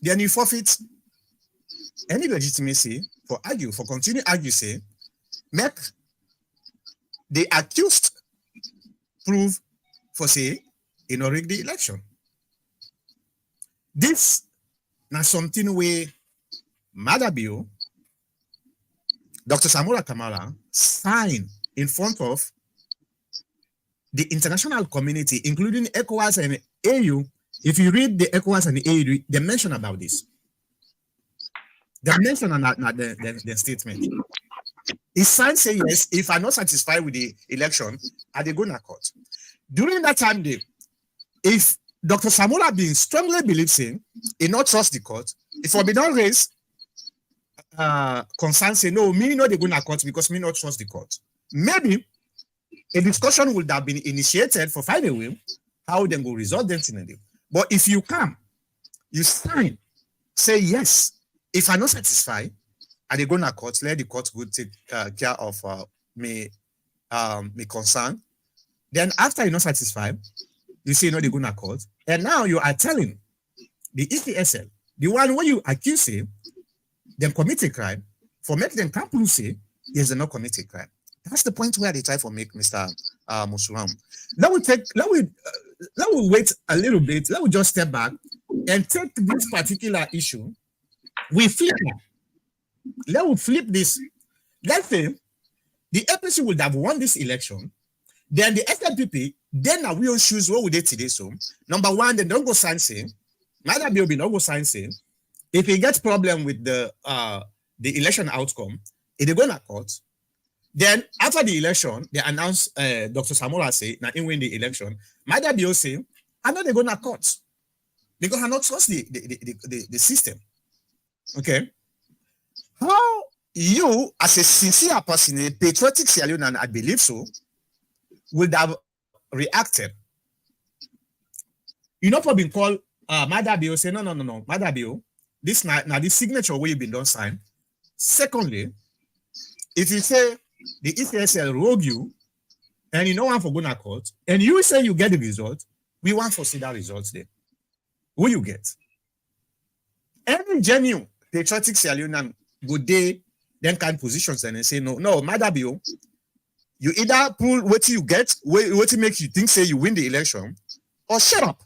then you forfeit any legitimacy for continue argue say, make the accused prove for say, you know, rig the election. This now something where Madabio, Dr. Samura Kamara signed in front of the international community, including ECOWAS and AU, if you read the ECOWAS and the AU, they mention about this. They mention on the statement. His son say yes, if I'm not satisfied with the election, are they going to court? During that time, if Dr. Samura being strongly believes in, he not trust the court, if we don't raise concern, say no, me not they going to court because me not trust the court. Maybe a discussion would have been initiated for find a way how they go resolve them in a deal. But if you come, you sign, say yes, if I'm not satisfied, are they going to court? Let the court go take care of me concern. Then after you're not satisfied, you say no, they're going to court. And now you are telling the ECSL, the one where you accuse him, them commit a crime, for make them come to say, yes, they not commit a crime. That's the point where they try to make Mr. Musuram. Let me wait a little bit. Let me just step back and take this particular issue. We flip it. Let me flip this. Let's say the APC would have won this election. Then the SLPP, then now we will choose what would they today. So number one, they don't go sign saying, neither be not go sign saying. If he gets problem with the election outcome, if they go to court, then after the election, they announce Dr. Samura say, now in win the election, neither be saying, I know they're going to court because I not trust the system. Okay. How you, as a sincere person, a patriotic Sierra Leone, and I believe so, would have reacted? You know, for being called Madabio, say no, Madabio, this now this signature where you've been done sign. Secondly, if you say the ECSL rogue you and you know one for going to court, and you say you get the result, we want to see that results there. Who you get? Any genuine patriotic Sierra Leone good day, then kind positions and say no, Madabio, you either pull what you get, what makes you think say you win the election, or shut up.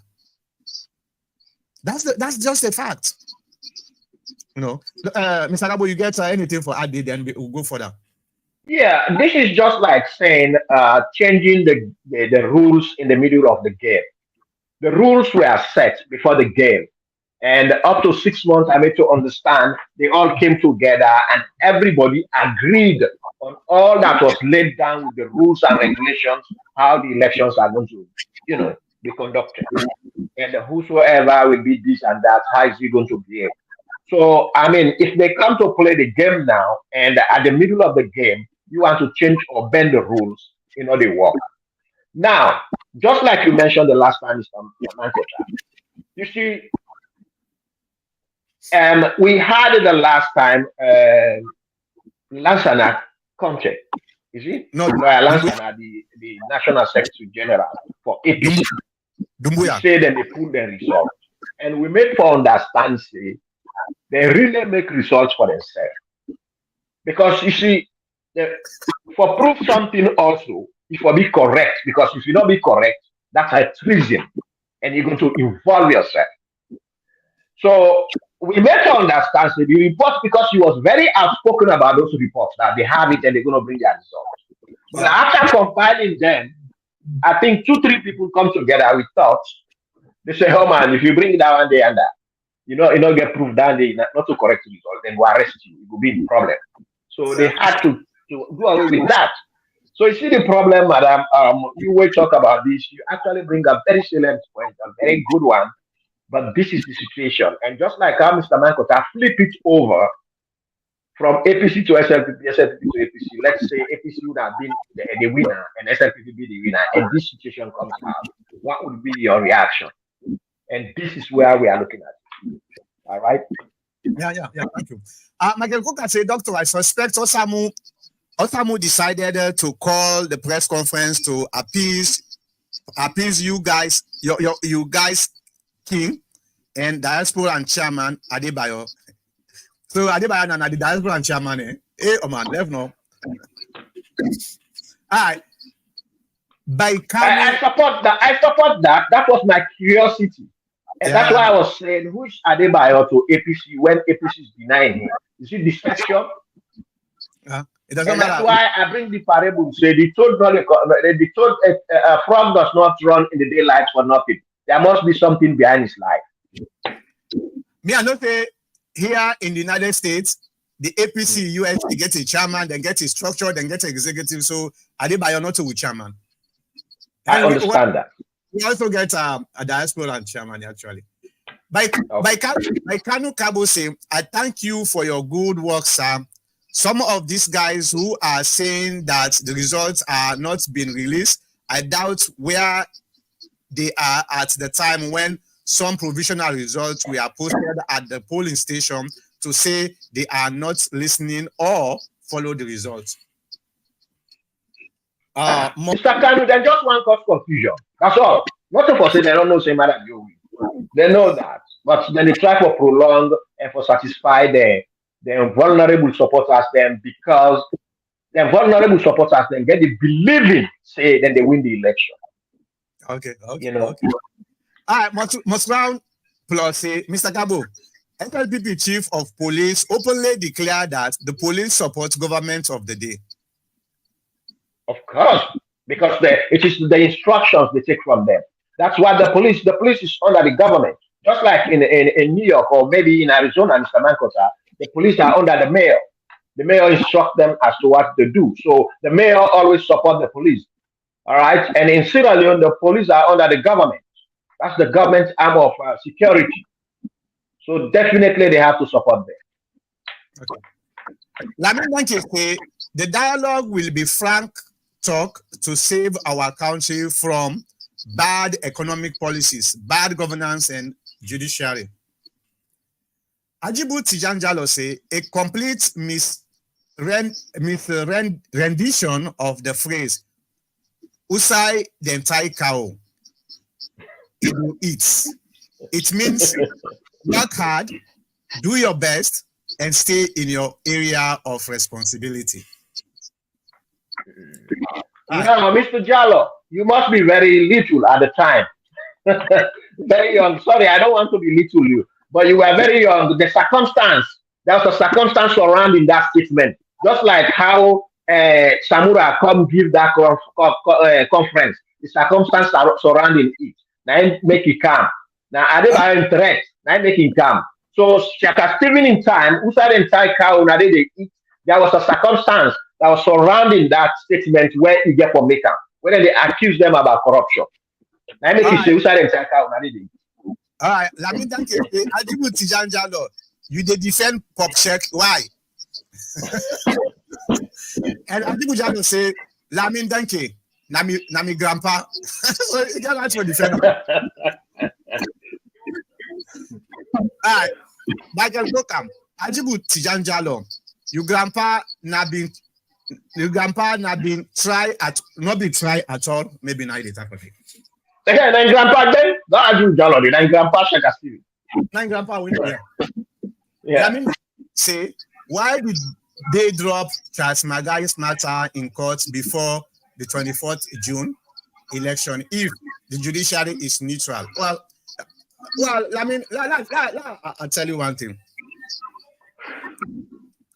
That's just a fact. You know, Mr. Cabo, you get anything for add, then we'll go further. Yeah, this is just like saying changing the rules in the middle of the game. The rules were set before the game. And up to 6 months, I made to understand, they all came together and everybody agreed on all that was laid down with the rules and regulations, how the elections are going to, be conducted. And whosoever will be this and that, how is he going to behave? So, I mean, if they come to play the game now, and at the middle of the game, you want to change or bend the rules, they work. Now, just like you mentioned the last time, Mr. Mankota, you see, we had it the last time, Lansana Conte, is it? No, Lansana, the National Secretary General for APC. We say that they put the results. And we made for understand, say, they really make results for themselves. Because you see, for proof something also, it will be correct. Because if you not be correct, that's a treason. And you're going to involve yourself. So we made to understand the report, because he was very outspoken about those reports that they have it and they're going to bring their results. But after compiling them, I think 2-3 people come together with thoughts. They say, oh man, if you bring it down one day and that, you don't get proof that day not to correct the result, then we'll arrest you. It will be the problem. So they had to do away with that. So you see the problem, madam, you will talk about this. You actually bring a very salient point, a very good one. But this is the situation. And just like how Mr. Mankota flip it over from APC to SLPP, SLPP to APC, let's say APC would have been the winner and SLPP be the winner, and this situation comes out, what would be your reaction? And this is where we are looking at. All right? Yeah, thank you. Michael Cook said, Doctor, I suspect Osamu decided to call the press conference to appease you guys, you guys, King, and diaspora and chairman Adebayo. So Adebayo and the diaspora and chairman, man, left no. All right. I support that. That was my curiosity. And that's why I was saying, who is Adebayo to APC when APC is denying him? Is it deception? It doesn't matter. That's why I bring the parable. Say the toad frog does not run in the daylight for nothing. There must be something behind his life. Me, I know say here in the United States, the APC, USP get a chairman, then get a structure, then get an executive. So Adebayo not with chairman. I understand that. We also get a diaspora and chairman actually. By Kanu Cabo say, I thank you for your good work, sir. Some of these guys who are saying that the results are not being released, I doubt where they are at the time when some provisional results were posted at the polling station to say they are not listening or follow the results. Mr. Kanu, then just one cause confusion. That's all. Not for saying they don't know same matter you. They know that, but then they try for prolong and for satisfy the vulnerable supporters them because the vulnerable supporters then get the believing say then they win the election. Okay. You know. Okay. All right, must round plus say Mr. Cabo, NLPP chief of police openly declared that the police support government of the day. Of course, because it is the instructions they take from them. That's why the police is under the government. Just like in New York or maybe in Arizona, Mr. Mankota, the police are under the mayor. The mayor instructs them as to what to do. So the mayor always support the police. All right. And in Sierra Leone, the police are under the government. That's the government arm of security. So definitely they have to support them. Okay. Lamin say the dialogue will be frank talk to save our country from bad economic policies, bad governance, and judiciary. Ajibu Tijanjalo say a complete rendition of the phrase "Usai the entire cow." It means work hard, do your best, and stay in your area of responsibility. Now, Mr. Jallo, you must be very little at the time. Very young. Sorry, I don't want to be little you, but you were very young. The circumstance, there was a circumstance surrounding that statement. Just like how Samura come give that conference, the circumstance surrounding it. Now make it calm. Now I didn't threat. Now make it calm. So Shaka Stephen in time, who said entire cow now they eat. There was a circumstance that was surrounding that statement where you get for maker, where they accuse them about corruption. Now make it say who said entire cow now they eat. All right, let me thank you. Adibu Tijanjalo, you they defend pop check. Why? And Adibu Jalo say, Lamin Danke, Nami grandpa. So you can't actually defend. All right, Michael Bokam, Adibu Tijanjalo, your grandpa not been try at all, maybe not the type of it. Again, then grandpa then, don't Adibu Jalo, then grandpa Shaka Stevie. Then grandpa win here. Yeah. I mean, say, why did they drop Charles Magai's matter in court before the 24th June election if the judiciary is neutral? Well, I mean, I'll tell you one thing.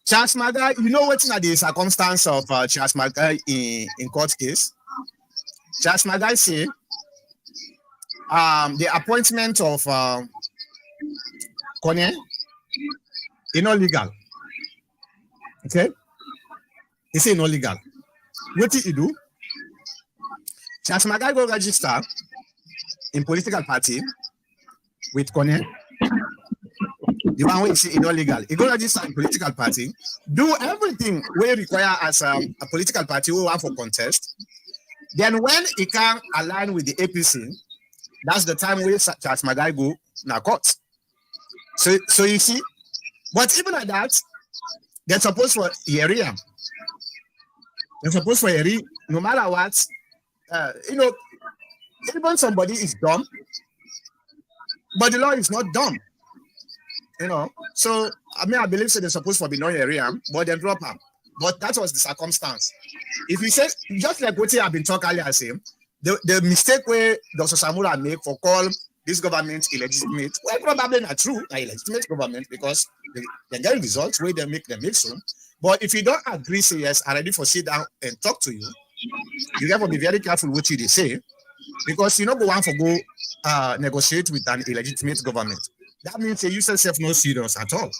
Charles Magai, you know what's the circumstance of Charles Magai in court case? Charles Magai say the appointment of Kone is not legal. Okay? He say not legal. What did he do? Charles Magai go register in political party with Kone. The one which is not legal. He go register in political party, do everything we require as a political party we want for contest. Then when he can align with the APC, that's the time we Charles Magai go na court. So you see, but even at that, they're supposed for area. They're supposed for area, no matter what. Even somebody is dumb, but the law is not dumb. So I believe so they're supposed to be no area, but they drop them. But that was the circumstance. If you say just like what I've been talking earlier, saying the mistake where Dr. Samura make for call this government illegitimate, well, probably not true, illegitimate government because they get results where they make so. But if you don't agree, say yes, I'm ready for sit down and talk to you. You have to be very careful what you say, because you know go one for go negotiate with an illegitimate government. That means you yourself no serious at all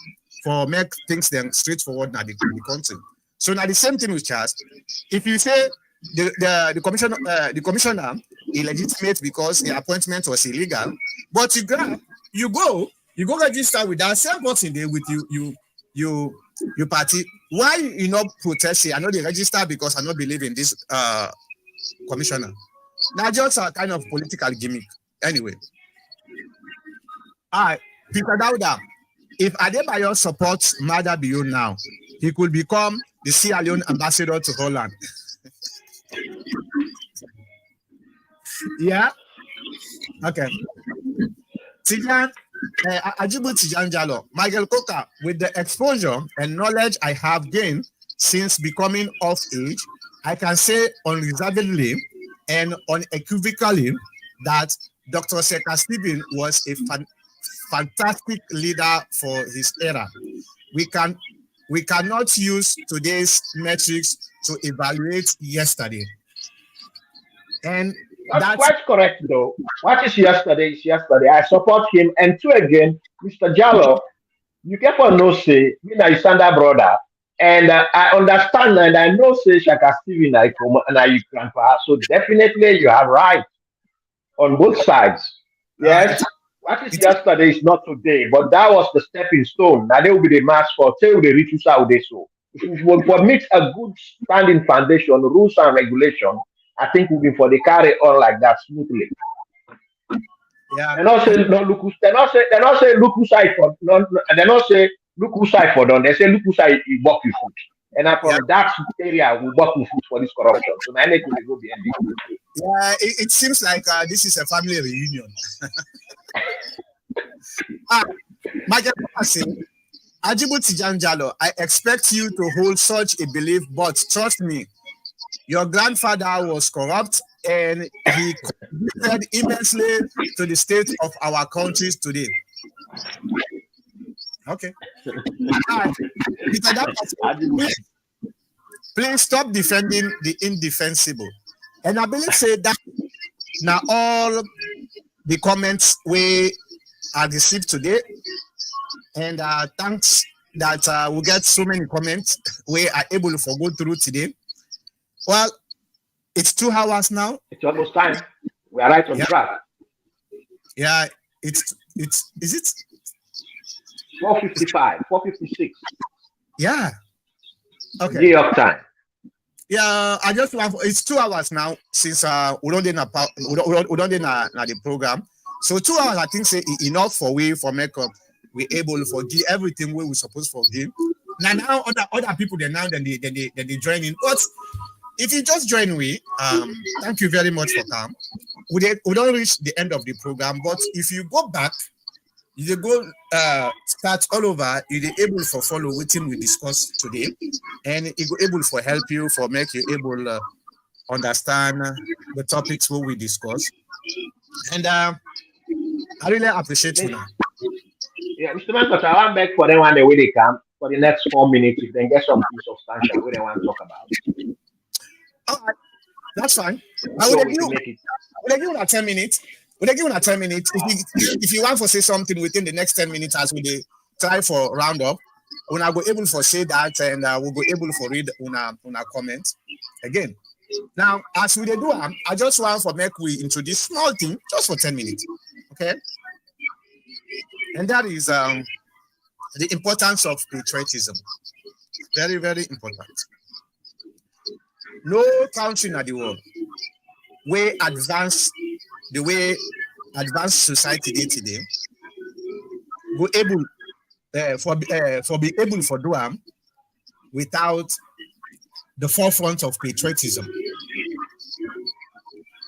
for make things then straightforward in the country. So now the same thing with Charles. If you say the commissioner illegitimate because the appointment was illegal, but you go register with that same person there with you party. Why you not protest? I know they register because I don't believe in this commissioner. Now just a kind of political gimmick. Anyway, Peter Dauda, if Adebayo supports Mada Bio now, he could become the Sierra Leone ambassador to Holland. Yeah. Okay. Tijan, Ajibu Tijan Jalo, Michael Coker, with the exposure and knowledge I have gained since becoming of age, I can say unreservedly and unequivocally that Dr. Seka Stephen was a fantastic leader for his era. We cannot use today's metrics to evaluate yesterday. And that's quite correct, though. What is yesterday is yesterday. I support him. And two again, Mr. Jallo, you keep on no say, me na Isanda brother, and I understand and I know say Shaka Steven and I grandpa. So definitely you are right on both sides. Yes. What is yesterday is not today, but that was the stepping stone. Now they will be the mass for tell the rituals how they so. If we will permit a good standing foundation, rules and regulation, I think we'll be for the carry on like that smoothly. Yeah. They not say no look who they not say look who side for no, they not say look who side for done. They say look who side you work with food. And from that area we work with food for this corruption. So I need to go behind it. Yeah, it seems like this is a family reunion. Major Ajibu Tijan Jalo, I expect you to hold such a belief, but trust me, your grandfather was corrupt and he contributed immensely to the state of our countries today. Okay. Please stop defending the indefensible. And I believe say that now all the comments we are received today, and thanks that we get so many comments we are able to go through today. Well, it's 2 hours now. It's almost time. We are right on track. Yeah, is it 4:55, 4:56? Yeah. Okay. New York time. Yeah, I just want. It's 2 hours now since we don't do the program. So 2 hours, I think, say enough for makeup. We able to forgive everything we supposed to forgive. Now other people then they join in. But if you just join thank you very much for come. We don't reach the end of the program, but if you go back, you go start all over. You're able to follow what we discussed today, and it go able for help you for make you able understand the topics what we discuss. And I really appreciate you now. Yeah, Mr. Mankot, I want back for them one the way they come for the next 4 minutes. If they get something substantial, we don't want to talk about. All right, that's fine. I would give you 10 minutes. Would I give you 10 minutes? If you want to say something within the next 10 minutes, as we try for round up, when I go able for say that, and we'll go able for read on our comments again. Now, as we do, I just want for make we introduce small thing just for 10 minutes, okay? And that is the importance of patriotism. Very, very important. No country in the world way advanced the way advanced society today go able for be able for do without the forefront of patriotism.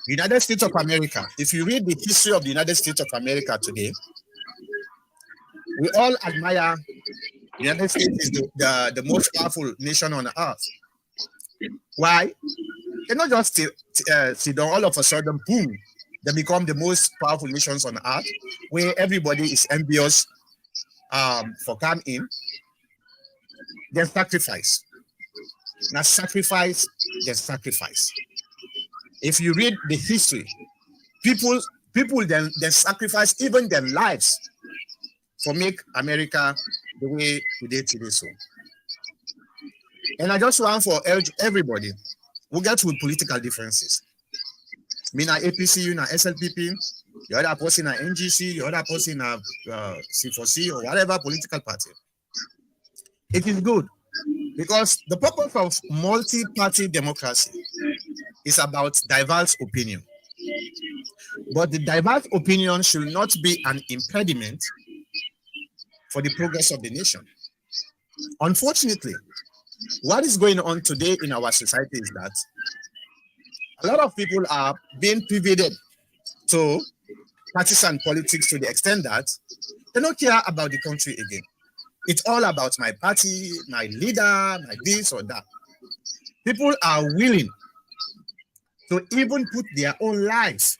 United States of America. If you read the history of the United States of America today, we all admire the United States is the most powerful nation on earth. Why? They're not just sit down all of a sudden, boom, they become the most powerful nations on earth, where everybody is envious for coming in. They sacrifice. Now sacrifice, they sacrifice. If you read the history, people People then sacrifice even their lives for make America the way we did today. So, and I just want for urge everybody, we get with political differences. Me na APC, you na SLPP, the other person na NGC, the other person na C4C or whatever political party. It is good because the purpose of multi-party democracy is about diverse opinion. But the diverse opinion should not be an impediment for the progress of the nation. Unfortunately, what is going on today in our society is that a lot of people are being pivoted to partisan politics to the extent that they don't care about the country again. It's all about my party, my leader, my this or that. People are willing to even put their own lives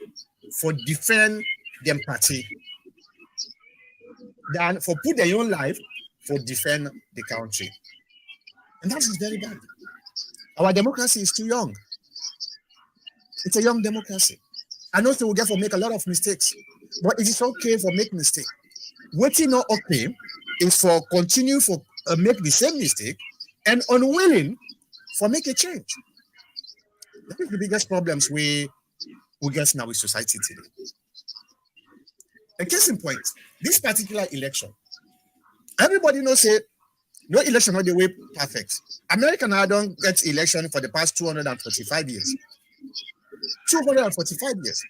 for defend them party than for put their own life for defend the country. And that is very bad. Our democracy is too young. It's a young democracy. I know we get for make a lot of mistakes, but it is okay for make mistake. Waiting not okay is for continue for make the same mistake and unwilling for make a change. That is the biggest problems we get now with society today. A case in point, this particular election, everybody knows say no election not the way perfect. America now don't get election for the past 245 years. 245 years.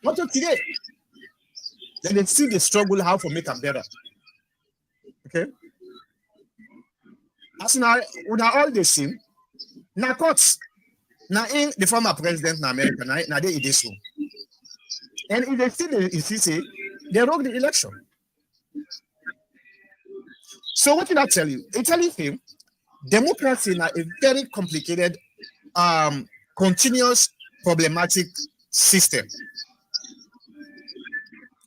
Not of today. Then they see the struggle how to make them better. Okay. As now, with all the same, now courts, now in the former president in America, now they it is so. And if they see the say they wrote the election. So what did I tell you? It tells him democracy is a very complicated, continuous, problematic system.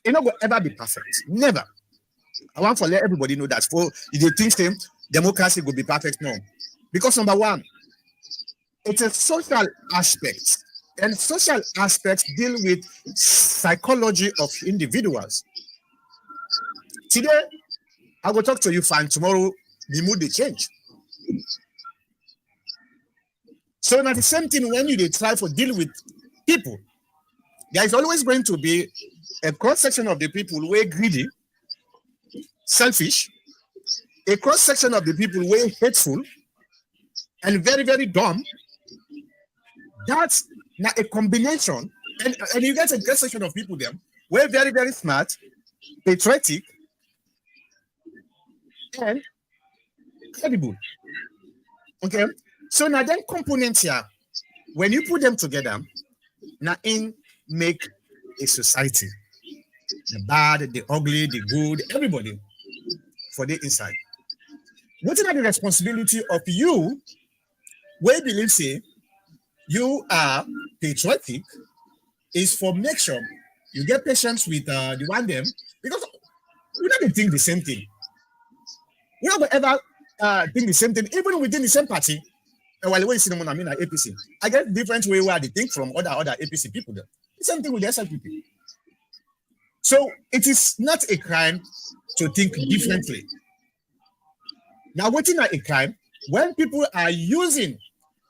It not will ever be perfect. Never. I want to let everybody know that for if they think same democracy will be perfect, no. Because number one, it's a social aspect, and social aspects deal with psychology of individuals. Today, I will talk to you fine. Tomorrow, the mood they change. So now the same thing when you try to deal with people, there is always going to be a cross section of the people who are greedy, selfish, a cross section of the people who are hateful, and very, very dumb. That's not a combination, and you get a cross section of people there who are very, very smart, patriotic, and credible. Okay, so now then components here, when you put them together, now in make a society. The bad, the ugly, the good, everybody for the inside. What is the responsibility of you where believe say you are patriotic is for make sure you get patience with the one them because we don't think the same thing. We don't ever think the same thing, even within the same party. And while we see them, I mean, like APC, I get different way where they think from other APC people. There. The same thing with the SLPP. So it is not a crime to think differently. Now, what's not a crime when people are using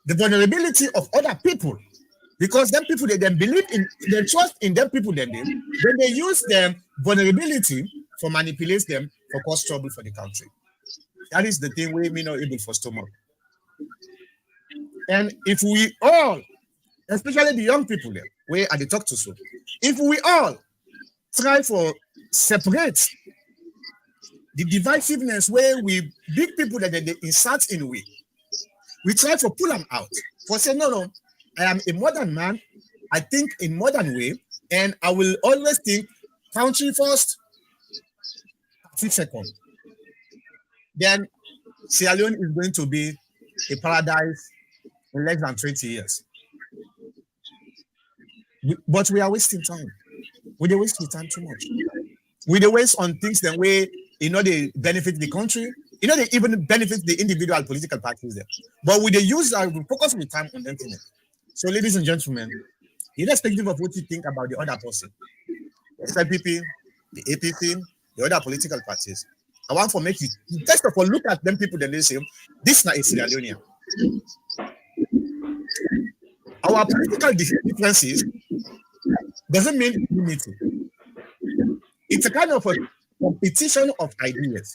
the vulnerability of other people because them people they then believe in, they trust in them people then they use them vulnerability for manipulate them for cause trouble for the country. That is the thing we may not able for stomach. And if we all, especially the young people there, where are they talk to so, if we all try for separate the divisiveness where we big people that they insert in we try to pull them out for say no, I am a modern man, I think in modern way, and I will always think country first, party second. Then Sierra Leone is going to be a paradise in less than 20 years. But we are wasting time. We are wasting time too much. We waste on things that way, they benefit the country. They even benefit the individual political parties there. But we use we focus with time on them. So, ladies and gentlemen, irrespective of what you think about the other person, the SLPP, the APC, the other political parties. I want to make you first of all look at them people that they say this is not a Sierra Leonean. Our political differences doesn't mean unity. It's a kind of a competition of ideas.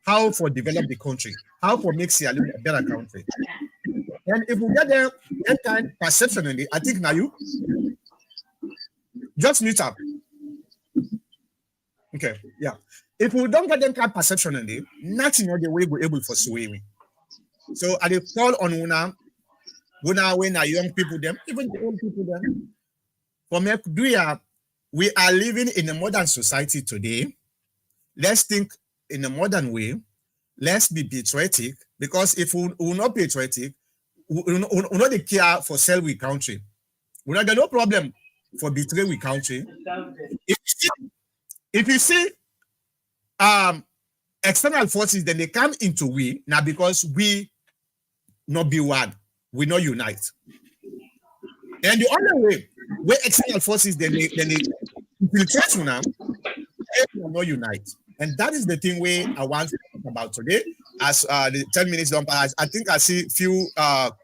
How for develop the country, how for make Sierra Leone a better country. And if we get there, that kind perceptionally, I think now you just mute up. Okay, yeah. If we don't get them kind perceptionally, nothing on the way we're able for sway. So I dey call on una when our young people them, even the old people them. For me, we are living in a modern society today. Let's think in a modern way. Let's be patriotic, because if we not patriotic, we not dey care for sell we country. We not get no problem for betray we country. If you see external forces, then they come into we now because we not be one, we not unite. And the only way where external forces then they infiltrate you now, they will not unite. And that is the thing where I want to talk about today. As the 10 minutes don't pass, I think I see few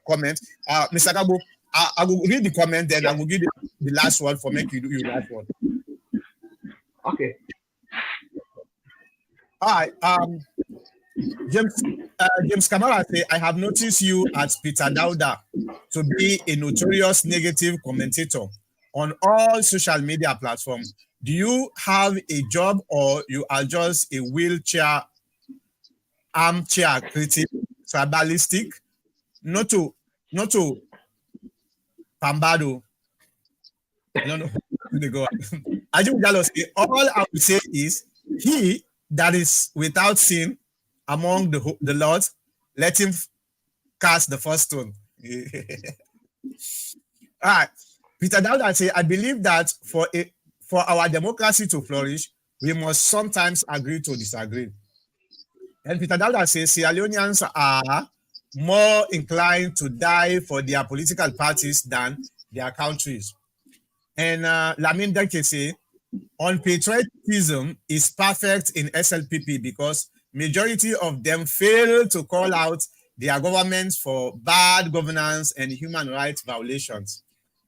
comments. Mr. Cabo, I will read the comment, then I will give the last one for make you do your last one. Okay. All right. James Kamara say, I have noticed you at Peter Dauda to be a notorious negative commentator on all social media platforms. Do you have a job, or you are just a wheelchair armchair critic, tribalistic? Not to Pambado. I don't know. I just say, all I will say is, he that is without sin among the Lord, let him cast the first stone. All right. Peter Dauda say, I believe that for our democracy to flourish, we must sometimes agree to disagree. And Peter Dauda says Sierra Leoneans are more inclined to die for their political parties than their countries. And Lamin Deke say, on patriotism is perfect in SLPP because majority of them fail to call out their governments for bad governance and human rights violations.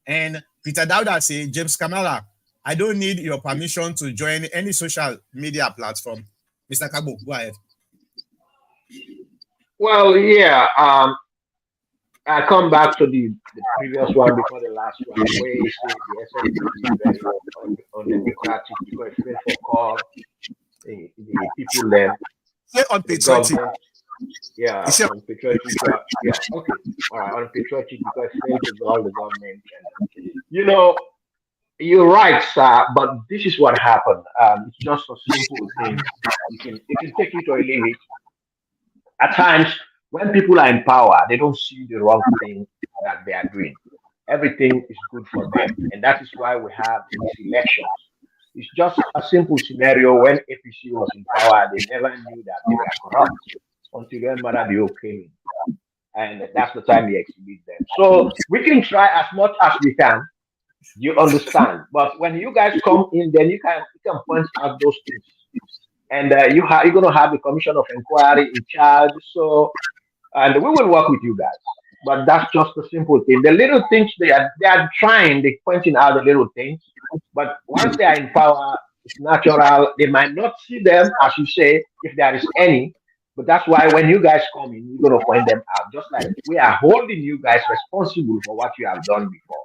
And Peter Dauda say, James Kamara, I don't need your permission to join any social media platform. Mr. Cabo, go ahead. Well, yeah. I come back to the previous one before the last one, where you say the SNP is very undemocratic because it's made for call the people there. Say on patriotic. Yeah, on patriotic. Yeah, okay. All right, on patriotic because it's made to all the government. And, you know, you're right, sir, but this is what happened. It's just a simple thing. You can take it or leave it. At times, when people are in power, they don't see the wrong thing that they are doing. Everything is good for them. And that is why we have these elections. It's just a simple scenario. When APC was in power, they never knew that they were corrupt until when Maradio came in. And that's the time they exhibit them. So we can try as much as we can. You understand? But when you guys come in, then you can point out those things. And you're going to have a commission of inquiry in charge. So, and we will work with you guys. But that's just a simple thing. The little things they are trying, they're pointing out the little things. But once they are in power, it's natural. They might not see them, as you say, if there is any. But that's why when you guys come in, you're going to point them out. Just like we are holding you guys responsible for what you have done before.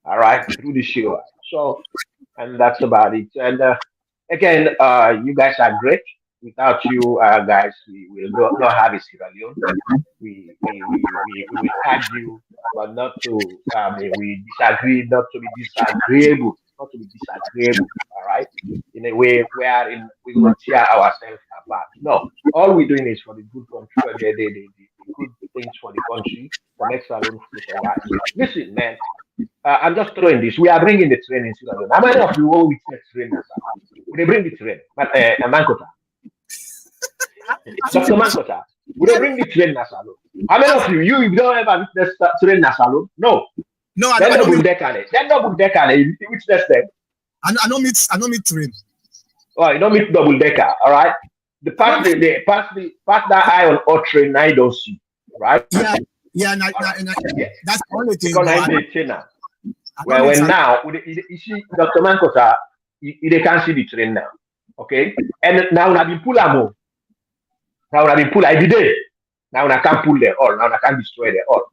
All right, through the show. So, and that's about it. And again, you guys are great. Without you guys, we will not have a Sierra Leone. We will have you, but not to. We disagree, not to be disagreeable, not to be disagreeable. All right, in a way wherein we will tear ourselves apart. No, all we're doing is for the good country, the good things for the country, for next salon for right. Listen, man. I'm just throwing this. We are bringing the train in Sierra Leone. How many of you will witness train? They bring the train, but Mankota. Dr. Mankota, would they bring the train Nasalo? How many of you don't ever witness train Nasalo? No. No, Then I don't double mean. decker. Then double decker. Which next step? I don't mean train. Oh, you don't meet double decker. All right. The I don't part mean. part that eye on all train now you don't see. Right. Yeah, yeah. All right. Yeah. That's the only thing. Because But I'm the trainer. I don't Well, mean when salon. now you see Dr. Mankota, they can't see the train now. Okay. And now I been pull am o. Now I been pull every day. Now I can't pull them all. Now I can't destroy them all.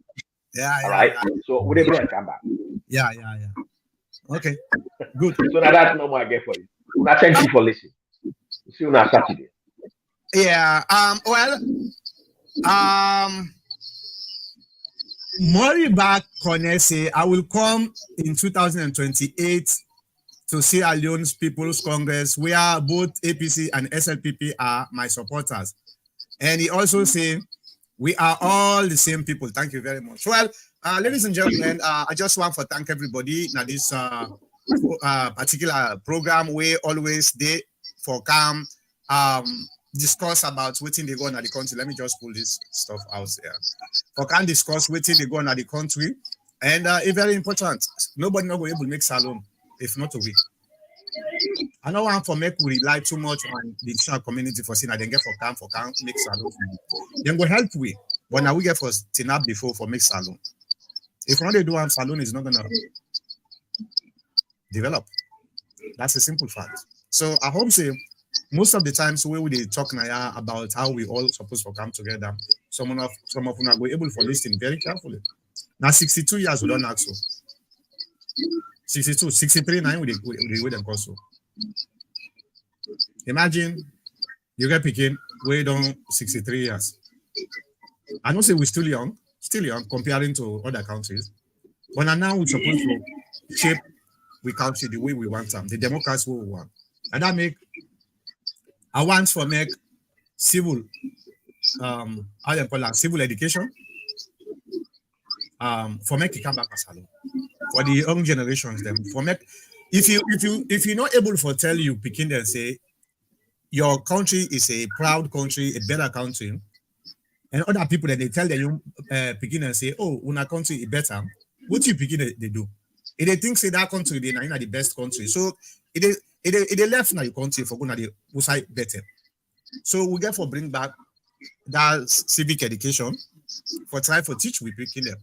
Yeah, All yeah, right. yeah, So we bring come back. yeah, yeah, yeah. Okay, good. So now that's no more I get for you. Una thank you for listening. See you on Saturday. Yeah. Well. Moriba Konese, I will come in 2028 to Sierra Leone's People's Congress, where both APC and SLPP are my supporters. And he also said, we are all the same people. Thank you very much. Well, ladies and gentlemen, I just want to thank everybody in this particular program. We always they for come discuss about waiting they go on at the country. Let me just pull this stuff out there. For can discuss waiting they go on at the country. And it's very important. Nobody not going to make salon if not a week. I don't want for make we rely too much on the international community for saying that they get for can make salon. Then go help we. But now we get for tinap before for make salon. If not they do have salon is not gonna develop. That's a simple fact. So I hope say most of the times we will talk now about how we all supposed to come together. Some of them are able for listening very carefully. Now 62 years we don't ask so. 62, 63, 9 with them also. Imagine you get picking way down 63 years. I don't say we're still young comparing to other countries. But now we're supposed to shape we country the way we want them, the democracy we want. And that make I want for make civil how they call that civil education for make it come back as hello. For the young generations them for make if you're not able to tell you picking and say your country is a proud country, a better country, and other people that they tell the young picking and say, oh, una country is better, what you picking they do? If they think say that country they are the best country, so it they left now your country for going to the side better. So we get for bring back that civic education for try for teach we picking them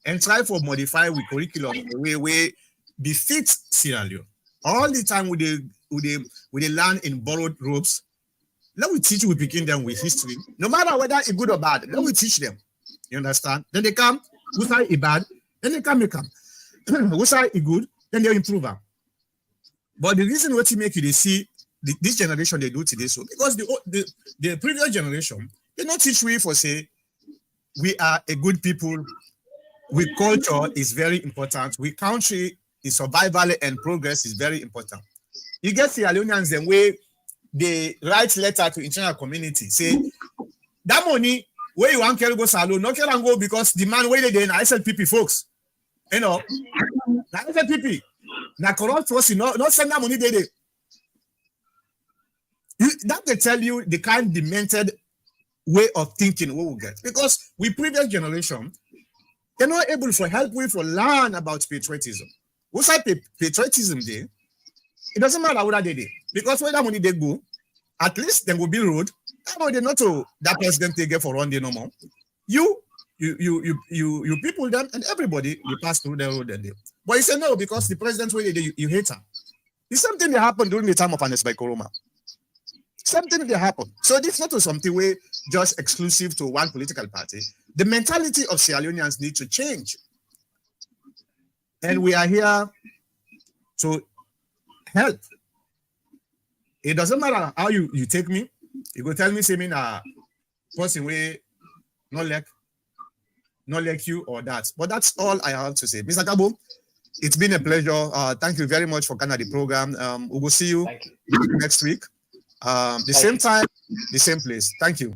and try for modify with curriculum the way befit Sierra Leone. All the time we they learn in borrowed robes. Let we teach we begin them with history. No matter whether it's good or bad, let we teach them. You understand? Then they come, who side is bad, then they come. Who side is good, then they improve them. But the reason what you make you they see this generation they do today so because the previous generation they not teach we for say we are a good people. We culture is very important. We country is survival and progress is very important. You get Sierra Leoneans the way they write letter to international community say that money where you want to go salon, not can go because the man where they in SLPP folks, you know, now SLPP, now corrupt force, not send that money they. That they tell you the kind demented way of thinking we will get because we previous generation they're not able to help we for learn about patriotism. What's that patriotism there? It doesn't matter what they did because when that money they go, at least then will be road. That money they not to that president they get for run day no more. You people them and everybody you pass through the road and they. But you say no because the president way they you hate her. It's something that happened during the time of Anes by Koroma. Something that happened. So this is not something where just exclusive to one political party. The mentality of Sierra Leoneans need to change. And we are here to help. It doesn't matter how you take me. You go tell me, say me na person way not like you or that. But that's all I have to say. Mr. Cabo, it's been a pleasure. Thank you very much for coming to the program. We will see you next week. The same time, the same place. Thank you.